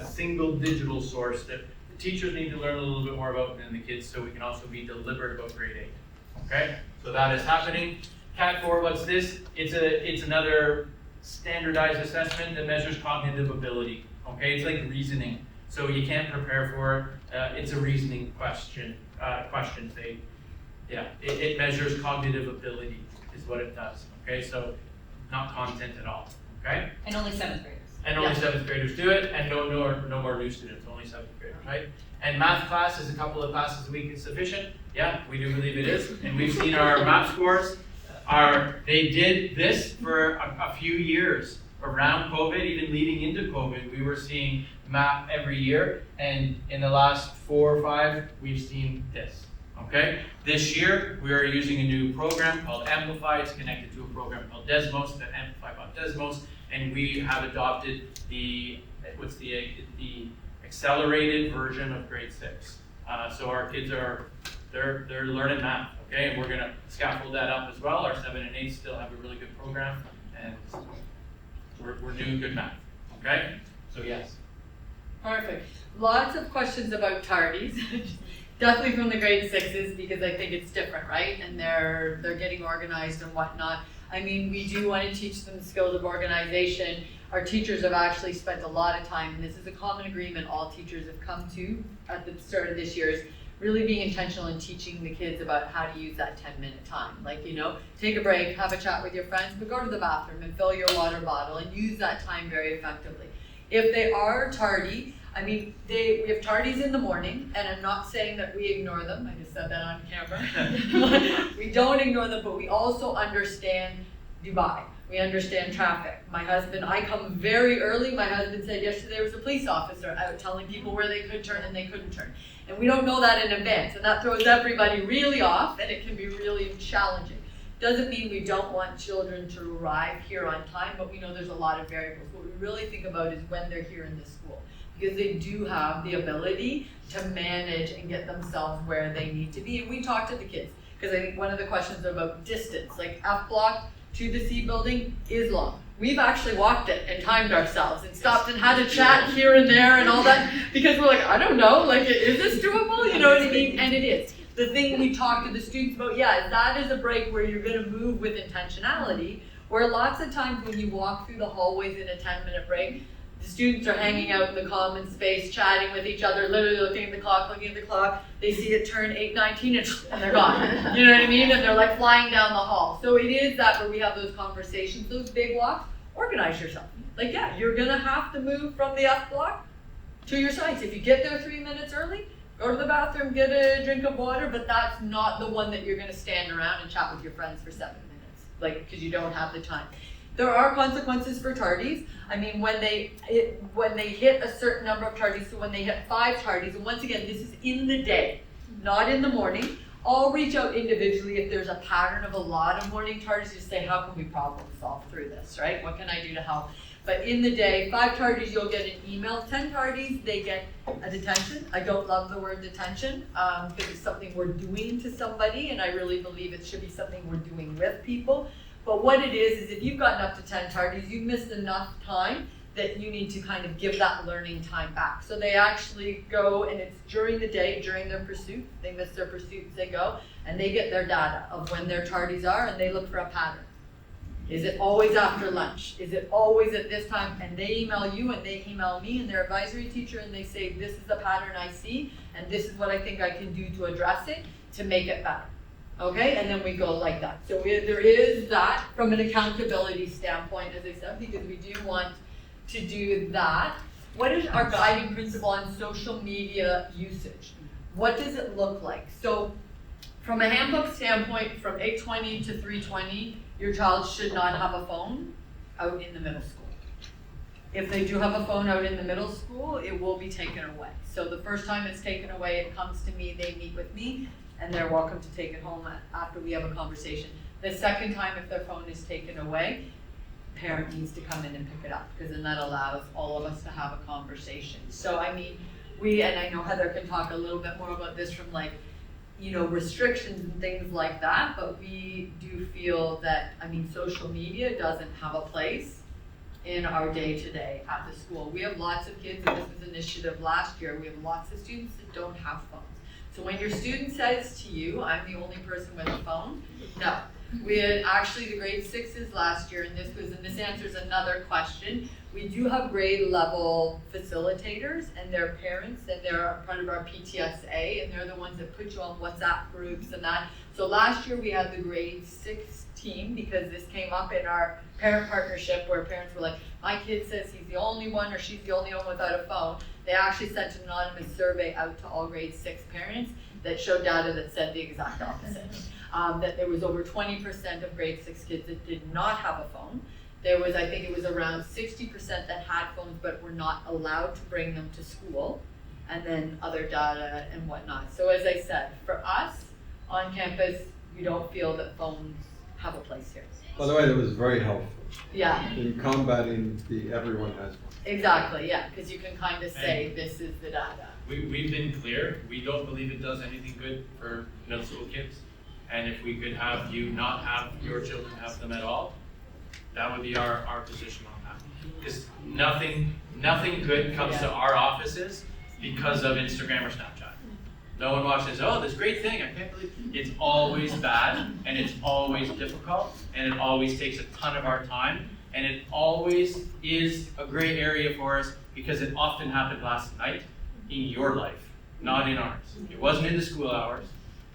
single digital source that the teachers need to learn a little bit more about than the kids, so we can also be deliberate about grade 8. Okay, so that is happening. Cat 4, what's this? It's another standardized assessment that measures cognitive ability. Okay, it's like reasoning. So you can't prepare for it. It's a reasoning question. It measures cognitive ability is what it does. Okay, so not content at all. Okay. And only 7th graders. And only 7th graders do it, and no more new students, only 7th graders, right? And math class is a couple of classes a week is sufficient. Yeah, we do believe it is. And we've seen our math scores they did this for a few years around COVID, even leading into COVID. We were seeing math every year, and in the last 4 or 5, we've seen this. Okay? This year, we are using a new program called Amplify. It's connected to a program called Desmos, that Amplify bought Desmos, and we have adopted the accelerated version of grade 6. So our kids they're learning math, okay? And we're gonna scaffold that up as well. Our 7 and 8 still have a really good program, and we're doing good math, okay? So yes. Perfect. Lots of questions about tardies. Definitely from the grade 6s, because I think it's different, right? And they're getting organized and whatnot. I mean, we do want to teach them the skills of organization. Our teachers have actually spent a lot of time, and this is a common agreement all teachers have come to at the start of this year, is really being intentional in teaching the kids about how to use that 10-minute time. Like, take a break, have a chat with your friends, but go to the bathroom and fill your water bottle and use that time very effectively. If they are tardy, I mean, we have tardies in the morning, and I'm not saying that we ignore them. I just said that on camera. We don't ignore them, but we also understand Dubai. We understand traffic. I come very early. My husband said yesterday there was a police officer out telling people where they could turn and they couldn't turn. And we don't know that in advance, and that throws everybody really off, and it can be really challenging. Doesn't mean we don't want children to arrive here on time, but we know there's a lot of variables. What we really think about is when they're here in the school, because they do have the ability to manage and get themselves where they need to be. And we talk to the kids. because I think one of the questions about distance, like F block to the C building is long. We've actually walked it and timed ourselves and stopped and had a chat here and there and all that, because we're like, I don't know, like, is this doable? You know what I mean? And it is. The thing we talk to the students about, yeah, that is a break where you're gonna move with intentionality, where lots of times when you walk through the hallways in a 10-minute break, the students are hanging out in the common space, chatting with each other, literally looking at the clock, they see it turn 8:19 and they're gone. You know what I mean? And they're like flying down the hall. So it is that where we have those conversations, those big walks. Organize yourself. Like, yeah, you're gonna have to move from the F block to your sites. If you get there 3 minutes early, go to the bathroom, get a drink of water, but that's not the one that you're gonna stand around and chat with your friends for 7 minutes, like, because you don't have the time. There are consequences for tardies. I mean, when they hit a certain number of tardies, so when they hit 5 tardies, and once again, this is in the day, not in the morning. I'll reach out individually if there's a pattern of a lot of morning tardies, just say, how can we problem solve through this, right? What can I do to help? But in the day, 5 tardies, you'll get an email. 10 tardies, they get a detention. I don't love the word detention because it's something we're doing to somebody, and I really believe it should be something we're doing with people. But what it is if you've gotten up to 10 tardies, you've missed enough time that you need to kind of give that learning time back. So they actually go, and it's during the day, during their pursuit, they miss their pursuits, they go, and they get their data of when their tardies are, and they look for a pattern. Is it always after lunch? Is it always at this time? And they email you, and they email me and their advisory teacher, and they say, this is the pattern I see, and this is what I think I can do to address it, to make it better. Okay, and then we go like that. So there is that from an accountability standpoint, as I said, because we do want to do that. What is our guiding principle on social media usage? What does it look like? So from a handbook standpoint, from 8:20 to 3:20, your child should not have a phone out in the middle school. If they do have a phone out in the middle school, it will be taken away. So the first time it's taken away, it comes to me, they meet with me, and they're welcome to take it home after we have a conversation. The second time, if their phone is taken away, parent needs to come in and pick it up, because then that allows all of us to have a conversation. So I mean, and I know Heather can talk a little bit more about this from like, you know, restrictions and things like that, but we do feel that, I mean, social media doesn't have a place in our day-to-day at the school. We have lots of kids, and this was an initiative last year, we have lots of students that don't have phones. So when your student says to you, I'm the only person with a phone, no. We had actually the grade 6s last year, and this answers another question. We do have grade level facilitators, and they're parents, and they're part of our PTSA, and they're the ones that put you on WhatsApp groups and that. So last year we had the grade 6 team, because this came up in our parent partnership where parents were like, my kid says he's the only one or she's the only one without a phone. They actually sent an anonymous survey out to all grade 6 parents that showed data that said the exact opposite. That there was over 20% of grade 6 kids that did not have a phone. There was, I think it was around 60% that had phones but were not allowed to bring them to school, and then other data and whatnot. So as I said, for us on campus, we don't feel that phones have a place here. By the way, that was very helpful Yeah, in combating the everyone has one. exactly, yeah, because you can kind of say this is the data. We've been clear, we don't believe it does anything good for middle school kids. And if we could have you not have your children have them at all, that would be our position on that. Because nothing good comes to our offices because of Instagram or Snapchat. No one watches, oh, this great thing, I can't believe it's always bad, and it's always difficult, and it always takes a ton of our time, and it always is a gray area for us because it often happened last night in your life, not in ours. It wasn't in the school hours,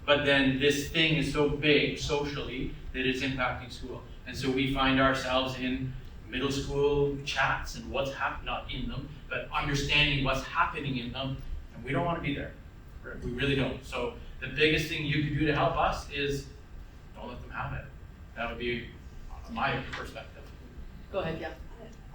but then this thing is so big socially that it's impacting school. And so we find ourselves in middle school chats and what's happening, not in them, but understanding what's happening in them, and we don't want to be there. We really don't. So the biggest thing you can do to help us is don't let them have it. That would be my perspective. Go ahead, yeah.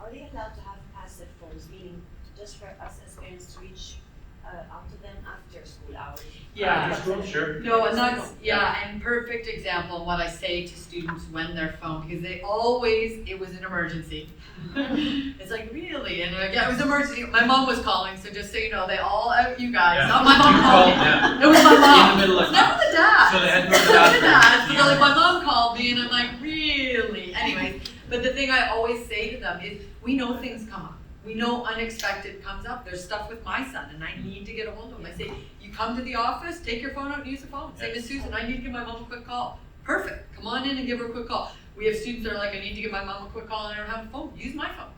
Are they allowed to have passive phones, meaning just for us as parents to reach out to them after school hours. Yeah. After school, sure. No, and that's, and perfect example of what I say to students when they're phoned, because they always, it was an emergency. It's like, really? And like, yeah, it was emergency. My mom was calling, so just so you know, they all out you guys. Yeah. Not my mom You called called me. them. It was my mom. In the middle of Never the dad. So they had to go to the Never the dad. bathroom. So they're like, my mom called me, and I'm like, really? Anyways, but the thing I always say to them is, we know things come up. We know unexpected comes up. There's stuff with my son, and I need to get a hold of him. I say, you come to the office, take your phone out and use the phone. Say, Miss Susan, I need to give my mom a quick call. Perfect. Come on in and give her a quick call. We have students that are like, I need to give my mom a quick call and I don't have a phone. Use my phone.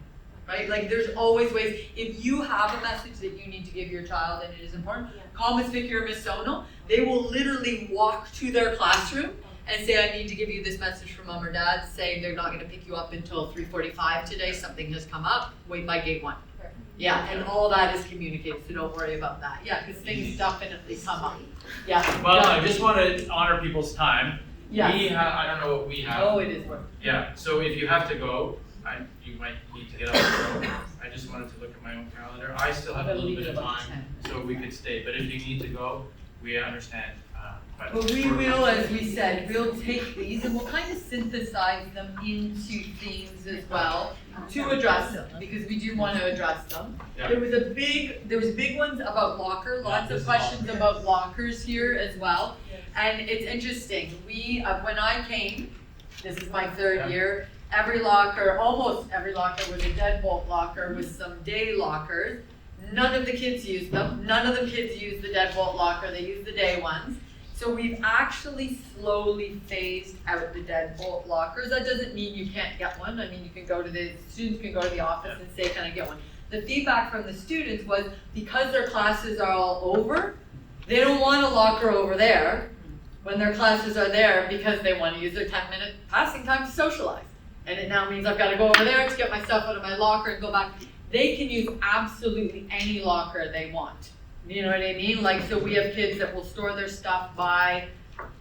Right? Like, there's always ways. If you have a message that you need to give your child and it is important, call Miss Vicky or Miss Sonal. They will literally walk to their classroom and say, I need to give you this message from mom or dad, saying they're not going to pick you up until 3:45 today. Something has come up. Wait by gate 1. Yeah, and all that is communicated, so don't worry about that. Yeah, because things definitely come up. Yeah. Well, I just want to honor people's time. Yeah. We have, I don't know what we have. Oh, it is work. Yeah, so if you have to go, you might need to get up and go. I just wanted to look at my own calendar. I still have a little bit of time, so we could stay. But if you need to go, we understand. But we will, as we said, we'll take these and we'll kind of synthesize them into themes as well to address them, because we do want to address them. Yeah. There was big ones about locker, lots this of is questions locker. about lockers here as well. And it's interesting, when I came, this is my third year, almost every locker was a deadbolt locker with some day lockers. None of the kids used them. None of the kids used the deadbolt locker, they used the day ones. So we've actually slowly phased out the deadbolt lockers. That doesn't mean you can't get one. I mean, students can go to the office and say, can I get one? The feedback from the students was, because their classes are all over, they don't want a locker over there when their classes are there, because they want to use their 10-minute passing time to socialize. And it now means I've got to go over there to get my stuff out of my locker and go back. They can use absolutely any locker they want. You know what I mean? Like, so we have kids that will store their stuff by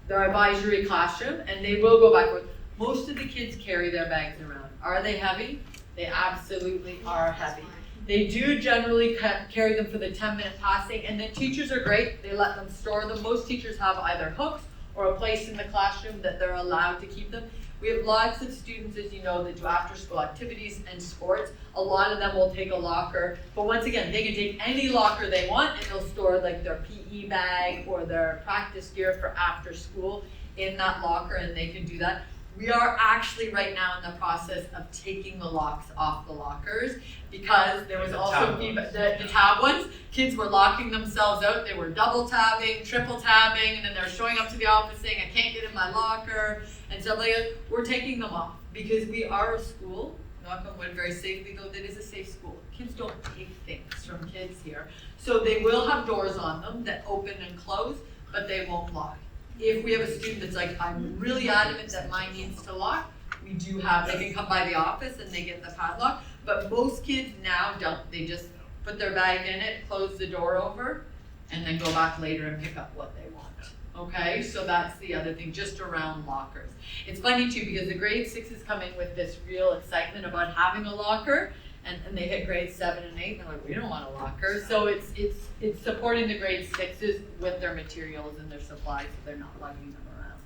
their advisory classroom, and they will go back. Most of the kids carry their bags around. Are they heavy? They absolutely are heavy. They do generally carry them for the 10-minute passing, and then teachers are great. They let them store them. Most teachers have either hooks or a place in the classroom that they're allowed to keep them. We have lots of students, as you know, that do after-school activities and sports. A lot of them will take a locker, but once again, they can take any locker they want, and they'll store like their PE bag or their practice gear for after school in that locker, and they can do that. We are actually right now in the process of taking the locks off the lockers, because there was also the tab ones. Kids were locking themselves out. They were double tabbing, triple tabbing, and then they're showing up to the office saying, I can't get in my locker, and stuff like that. We're taking them off because we are a school, knock on wood, very safely though, that is a safe school. Kids don't take things from kids here. So they will have doors on them that open and close, but they won't lock. If we have a student that's like, I'm really adamant that mine needs to lock, we do have, they can come by the office and they get the padlock, but most kids now don't. They just put their bag in it, close the door over, and then go back later and pick up what they want. Okay, so that's the other thing, just around lockers. It's funny too, because the grade 6s come in with this real excitement about having a locker, and they hit grade 7 and 8, and they're like, we don't want a locker. So it's supporting the grade 6s with their materials and their supplies, so they're not lugging them around.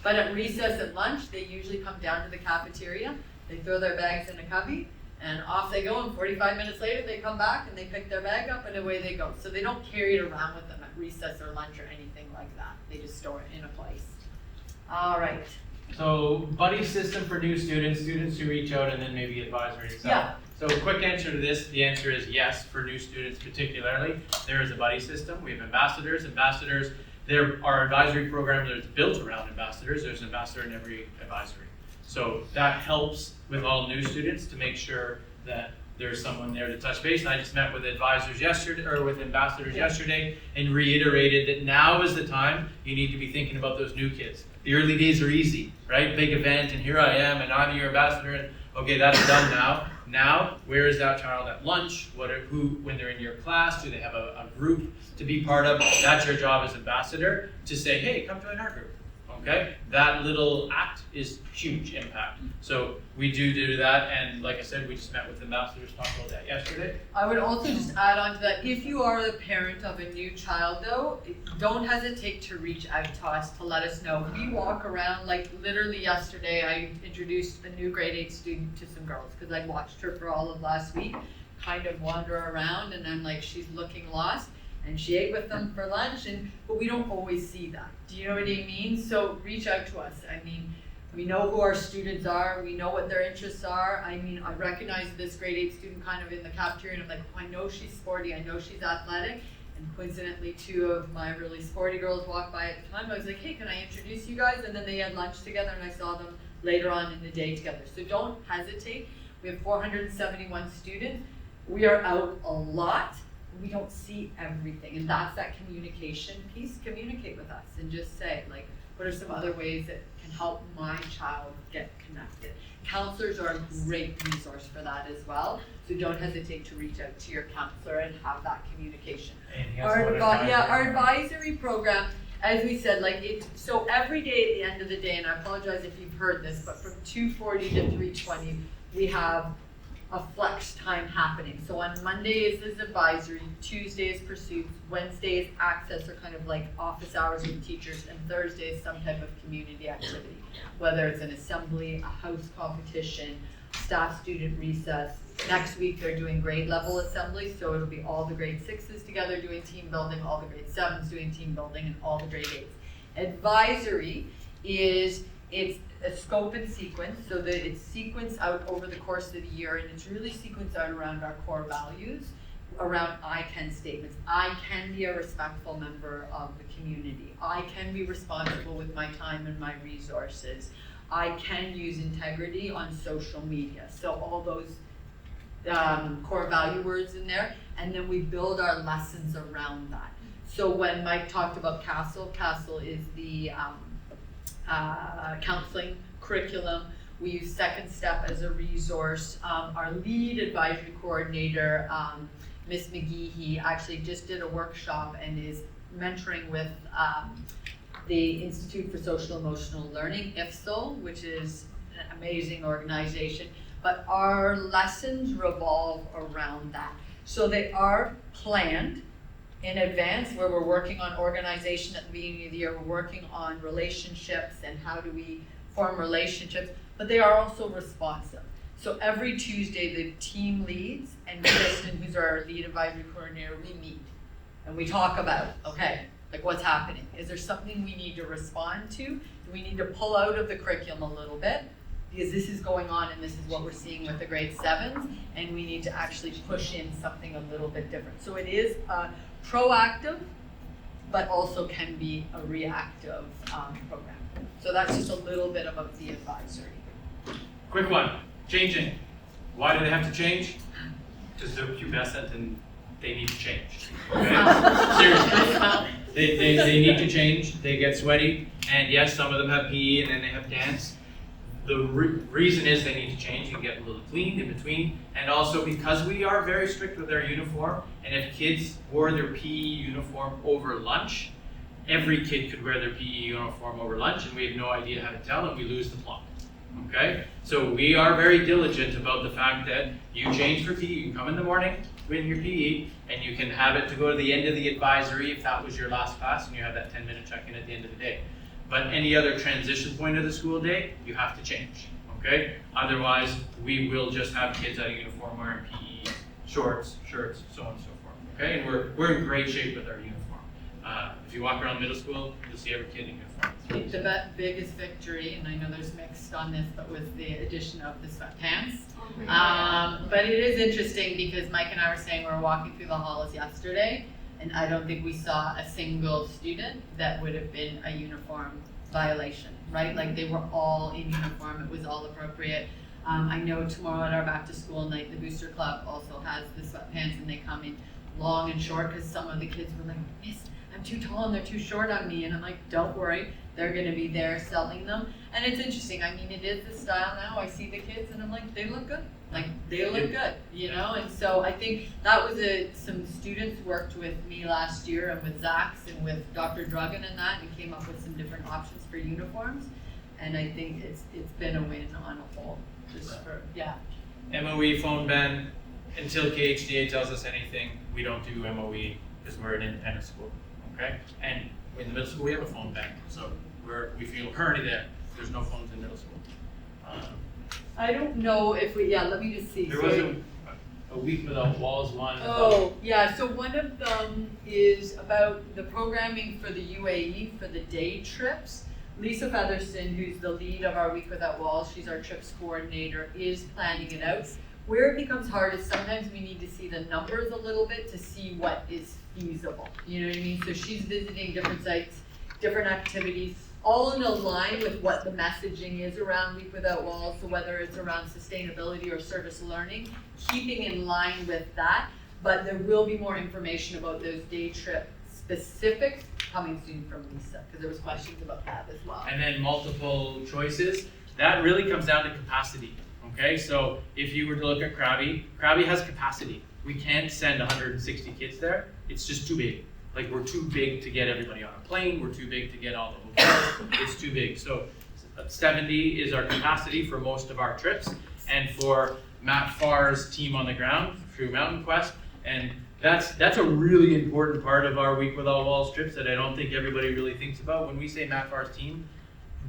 But at recess and lunch, they usually come down to the cafeteria, they throw their bags in a cubby, and off they go, and 45 minutes later, they come back and they pick their bag up and away they go. So they don't carry it around with them at recess or lunch or anything like that. They just store it in a place. All right. So buddy system for new students who reach out, and then maybe advisory itself. Yeah. So quick answer to this, the answer is yes, for new students particularly. There is a buddy system. We have ambassadors. Our advisory program is built around ambassadors. There's an ambassador in every advisory. So that helps with all new students to make sure that there's someone there to touch base. And I just met with ambassadors yesterday and reiterated that now is the time you need to be thinking about those new kids. The early days are easy, right? Big event, and here I am, and I'm your ambassador, and okay, that's done now. Now, where is that child at lunch? When they're in your class, do they have a group to be part of? That's your job as ambassador, to say, hey, come join our group. okay? That little act is huge impact. So we do that, and like I said, we just met with ambassadors, talked about that yesterday. I would also just add on to that, if you are the parent of a new child though, don't hesitate to reach out to us to let us know. We walk around, like literally yesterday, I introduced a new grade 8 student to some girls, because I watched her for all of last week, kind of wander around, and I'm like, she's looking lost. And she ate with them for lunch, but we don't always see that. Do you know what I mean? So reach out to us. I mean, we know who our students are, we know what their interests are. I mean, I recognize this grade 8 student kind of in the cafeteria, and I'm like, oh, I know she's sporty, I know she's athletic. And coincidentally, 2 of my really sporty girls walked by at the time. I was like, hey, can I introduce you guys? And then they had lunch together, and I saw them later on in the day together. So don't hesitate. We have 471 students. We are out a lot. We don't see everything, and that's that communication piece. Communicate with us and just say, like, what are some other ways that can help my child get connected? Counselors are a great resource for that as well, so don't hesitate to reach out to your counselor and have that communication. Our advisory program, as we said, like so every day at the end of the day, and I apologize if you've heard this, but from 2:40 to 3:20, we have a flex time happening. So on Mondays is advisory, Tuesday is pursuits, Wednesday is access, or kind of like office hours with teachers, and Thursday is some type of community activity, whether it's an assembly, a house competition, staff student recess. Next week they're doing grade level assembly, so it'll be all the grade 6s together doing team building, all the grade 7s doing team building, and all the grade 8s. Advisory it's a scope and sequence, so that it's sequenced out over the course of the year, and it's really sequenced out around our core values, around I can statements. I can be a respectful member of the community. I can be responsible with my time and my resources. I can use integrity on social media. So all those core value words in there, and then we build our lessons around that. So when Mike talked about CASTLE is the counseling curriculum. We use Second Step as a resource. Our lead advisory coordinator, Miss McGeehee, actually just did a workshop and is mentoring with the Institute for Social Emotional Learning, IFSL, which is an amazing organization. But our lessons revolve around that. So they are planned in advance, where we're working on organization at the beginning of the year, we're working on relationships and how do we form relationships, but they are also responsive. So every Tuesday, the team leads and Kristen, who's our lead advisory coordinator, we meet and we talk about, okay, like what's happening? Is there something we need to respond to? Do we need to pull out of the curriculum a little bit? Because this is going on and this is what we're seeing with the grade 7s, and we need to actually push in something a little bit different. So it is proactive, but also can be a reactive program. So that's just a little bit about the advisory. Quick one, changing. Why do they have to change? Because they're pubescent and they need to change. Okay? Seriously. They need to change, they get sweaty, and yes, some of them have PE and then they have dance. The reason is they need to change and get a little cleaned in between, and also because we are very strict with our uniform, and if kids wore their PE uniform over lunch, every kid could wear their PE uniform over lunch, and we have no idea how to tell, and we lose the plot. Okay? So we are very diligent about the fact that you change for PE, you can come in the morning with your PE, and you can have it to go to the end of the advisory if that was your last class, and you have that 10-minute check-in at the end of the day. But any other transition point of the school day, you have to change, okay? Otherwise, we will just have kids out of uniform wearing PE, shorts, shirts, so on and so forth, okay? And we're in great shape with our uniform. If you walk around middle school, you'll see every kid in uniform. I think the biggest victory, and I know there's mixed on this, but was the addition of the sweatpants. But it is interesting because Mike and I were saying we were walking through the halls yesterday, and I don't think we saw a single student that would have been a uniform violation, right? Like they were all in uniform, it was all appropriate. I know tomorrow at our back to school night, the Booster Club also has the sweatpants, and they come in long and short because some of the kids were like, Miss, I'm too tall and they're too short on me. And I'm like, don't worry, they're gonna be there selling them. And it's interesting, I mean, it is the style now. I see the kids and I'm like, they look good. Like, they look good, you know? And so I think that was some students worked with me last year and with Zach's and with Dr. Drugan and that, and came up with some different options for uniforms. And I think it's been a win on a whole, just for, yeah. MOE phone ban, until KHDA tells us anything, we don't do MOE because we're an independent school, okay? And in the middle school, we have a phone ban, so we feel we're already there. There's no phones in middle school. I don't know if let me just see. There was a week without walls one. Oh, yeah, so one of them is about the programming for the UAE for the day trips. Lisa Featherston, who's the lead of our Week Without Walls, she's our trips coordinator, is planning it out. Where it becomes hard is sometimes we need to see the numbers a little bit to see what is feasible. You know what I mean? So she's visiting different sites, different activities, all in a line with what the messaging is around Week Without Walls. So whether it's around sustainability or service learning, keeping in line with that. But there will be more information about those day trip specifics coming soon from Lisa, because there was questions about that as well. And then multiple choices. That really comes down to capacity. Okay, so if you were to look at Krabi has capacity. We can't send 160 kids there. It's just too big. Like, we're too big to get everybody on a plane. We're too big to get all the hotels. It's too big. So 70 is our capacity for most of our trips. And for Matt Farr's team on the ground through Mountain Quest, and that's a really important part of our Week Without Walls trips that I don't think everybody really thinks about. When we say Matt Farr's team,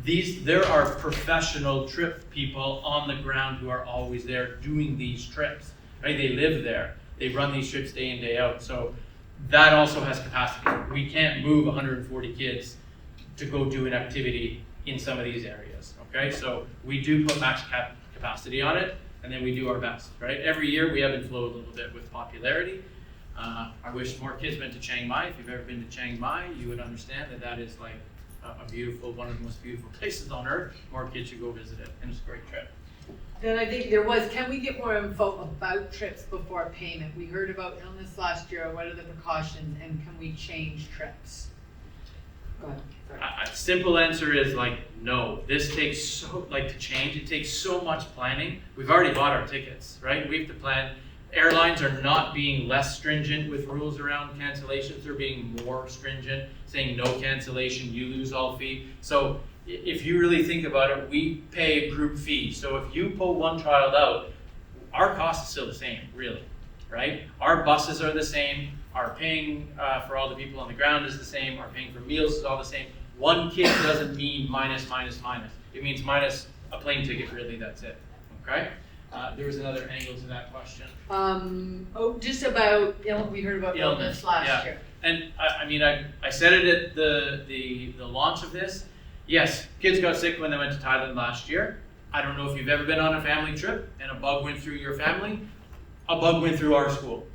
there are professional trip people on the ground who are always there doing these trips, right? They live there. They run these trips day in, day out. So that also has capacity. We can't move 140 kids to go do an activity in some of these areas, okay? So we do put max capacity on it, and then we do our best, right? Every year we ebb and flow a little bit with popularity. I wish more kids went to Chiang Mai. If you've ever been to Chiang Mai, you would understand that is like a beautiful, one of the most beautiful places on earth. More kids should go visit it, and it's a great trip. Then I think can we get more info about trips before payment? We heard about illness last year. What are the precautions, and can we change trips? Go ahead. Sorry. A simple answer is no. This takes to change, it takes so much planning. We've already bought our tickets, right? We have to plan. Airlines are not being less stringent with rules around cancellations. They're being more stringent, saying no cancellation, you lose all fee. So if you really think about it, we pay group fees. So if you pull one child out, our cost is still the same, really, right? Our buses are the same. Our paying for all the people on the ground is the same. Our paying for meals is all the same. One kid doesn't mean minus, minus, minus. It means minus a plane ticket, really, that's it, okay? There was another angle to that question. Just about we heard about illness last year. And I said it at the launch of this. Yes, kids got sick when they went to Thailand last year. I don't know if you've ever been on a family trip and a bug went through your family. A bug went through our school.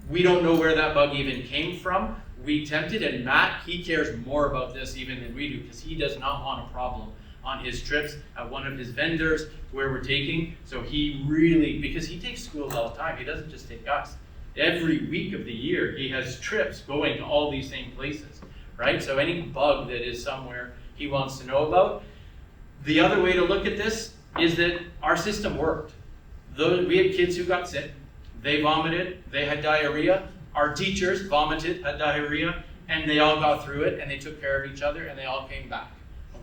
We don't know where that bug even came from. We tempted, and Matt, he cares more about this even than we do, because he does not want a problem on his trips at one of his vendors where we're taking. So he really, because he takes schools all the time, he doesn't just take us. Every week of the year, he has trips going to all these same places, right? So any bug that is somewhere he wants to know about. The other way to look at this is that our system worked. We had kids who got sick, they vomited, they had diarrhea, our teachers vomited, had diarrhea, and they all got through it, and they took care of each other, and they all came back.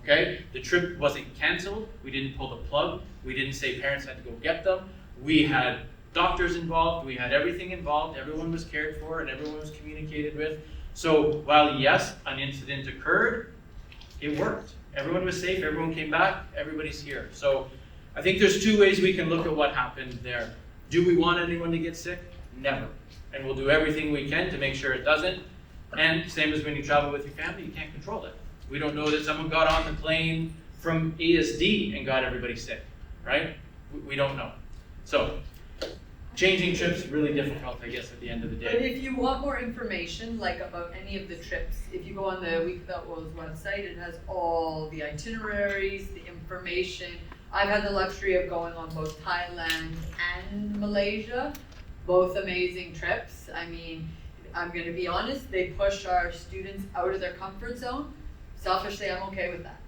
Okay? The trip wasn't canceled. We didn't pull the plug. We didn't say parents had to go get them. We had doctors involved. We had everything involved. Everyone was cared for, and everyone was communicated with. So while, yes, an incident occurred, it worked. Everyone was safe. Everyone came back. Everybody's here. So I think there's two ways we can look at what happened there. Do we want anyone to get sick? Never. And we'll do everything we can to make sure it doesn't. And same as when you travel with your family, you can't control it. We don't know that someone got on the plane from ASD and got everybody sick, right? We don't know. So changing trips is really difficult, I guess, at the end of the But day. if you want more information, about any of the trips, if you go on the Week Without Walls website, it has all the itineraries, the information. I've had the luxury of going on both Thailand and Malaysia, both amazing trips. I mean, I'm going to be honest, they push our students out of their comfort zone. Selfishly, I'm okay with that.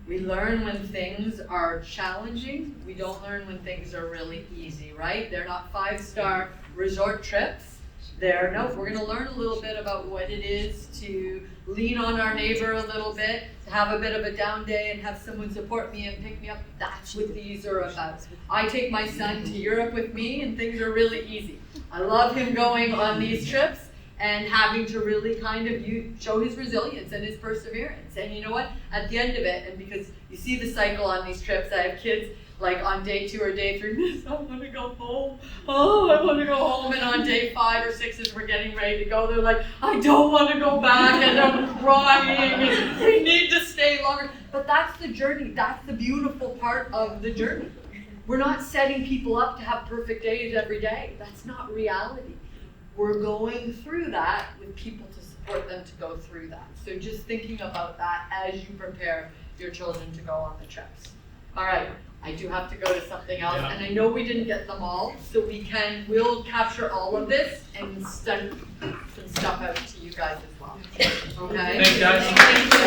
We learn when things are challenging. We don't learn when things are really easy, right? They're not 5-star resort trips. No, we're gonna learn a little bit about what it is to lean on our neighbor a little bit, to have a bit of a down day and have someone support me and pick me up. That's what these are about. I take my son to Europe with me and things are really easy. I love him going on these trips and having to really kind of show his resilience and his perseverance. And you know what? At the end of it, and because you see the cycle on these trips, I have kids like on day 2 or day 3, Miss, I want to go home. Oh, I want to go home. And on day 5 or 6, as we're getting ready to go, they're like, I don't want to go back, and I'm crying, and we need to stay longer. But that's the journey. That's the beautiful part of the journey. We're not setting people up to have perfect days every day. That's not reality. We're going through that with people to support them to go through that. So just thinking about that as you prepare your children to go on the trips. All right, I do have to go to something else, and I know we didn't get them all, so we'll capture all of this and send some stuff out to you guys as well. Okay? Thanks, guys. Thank you.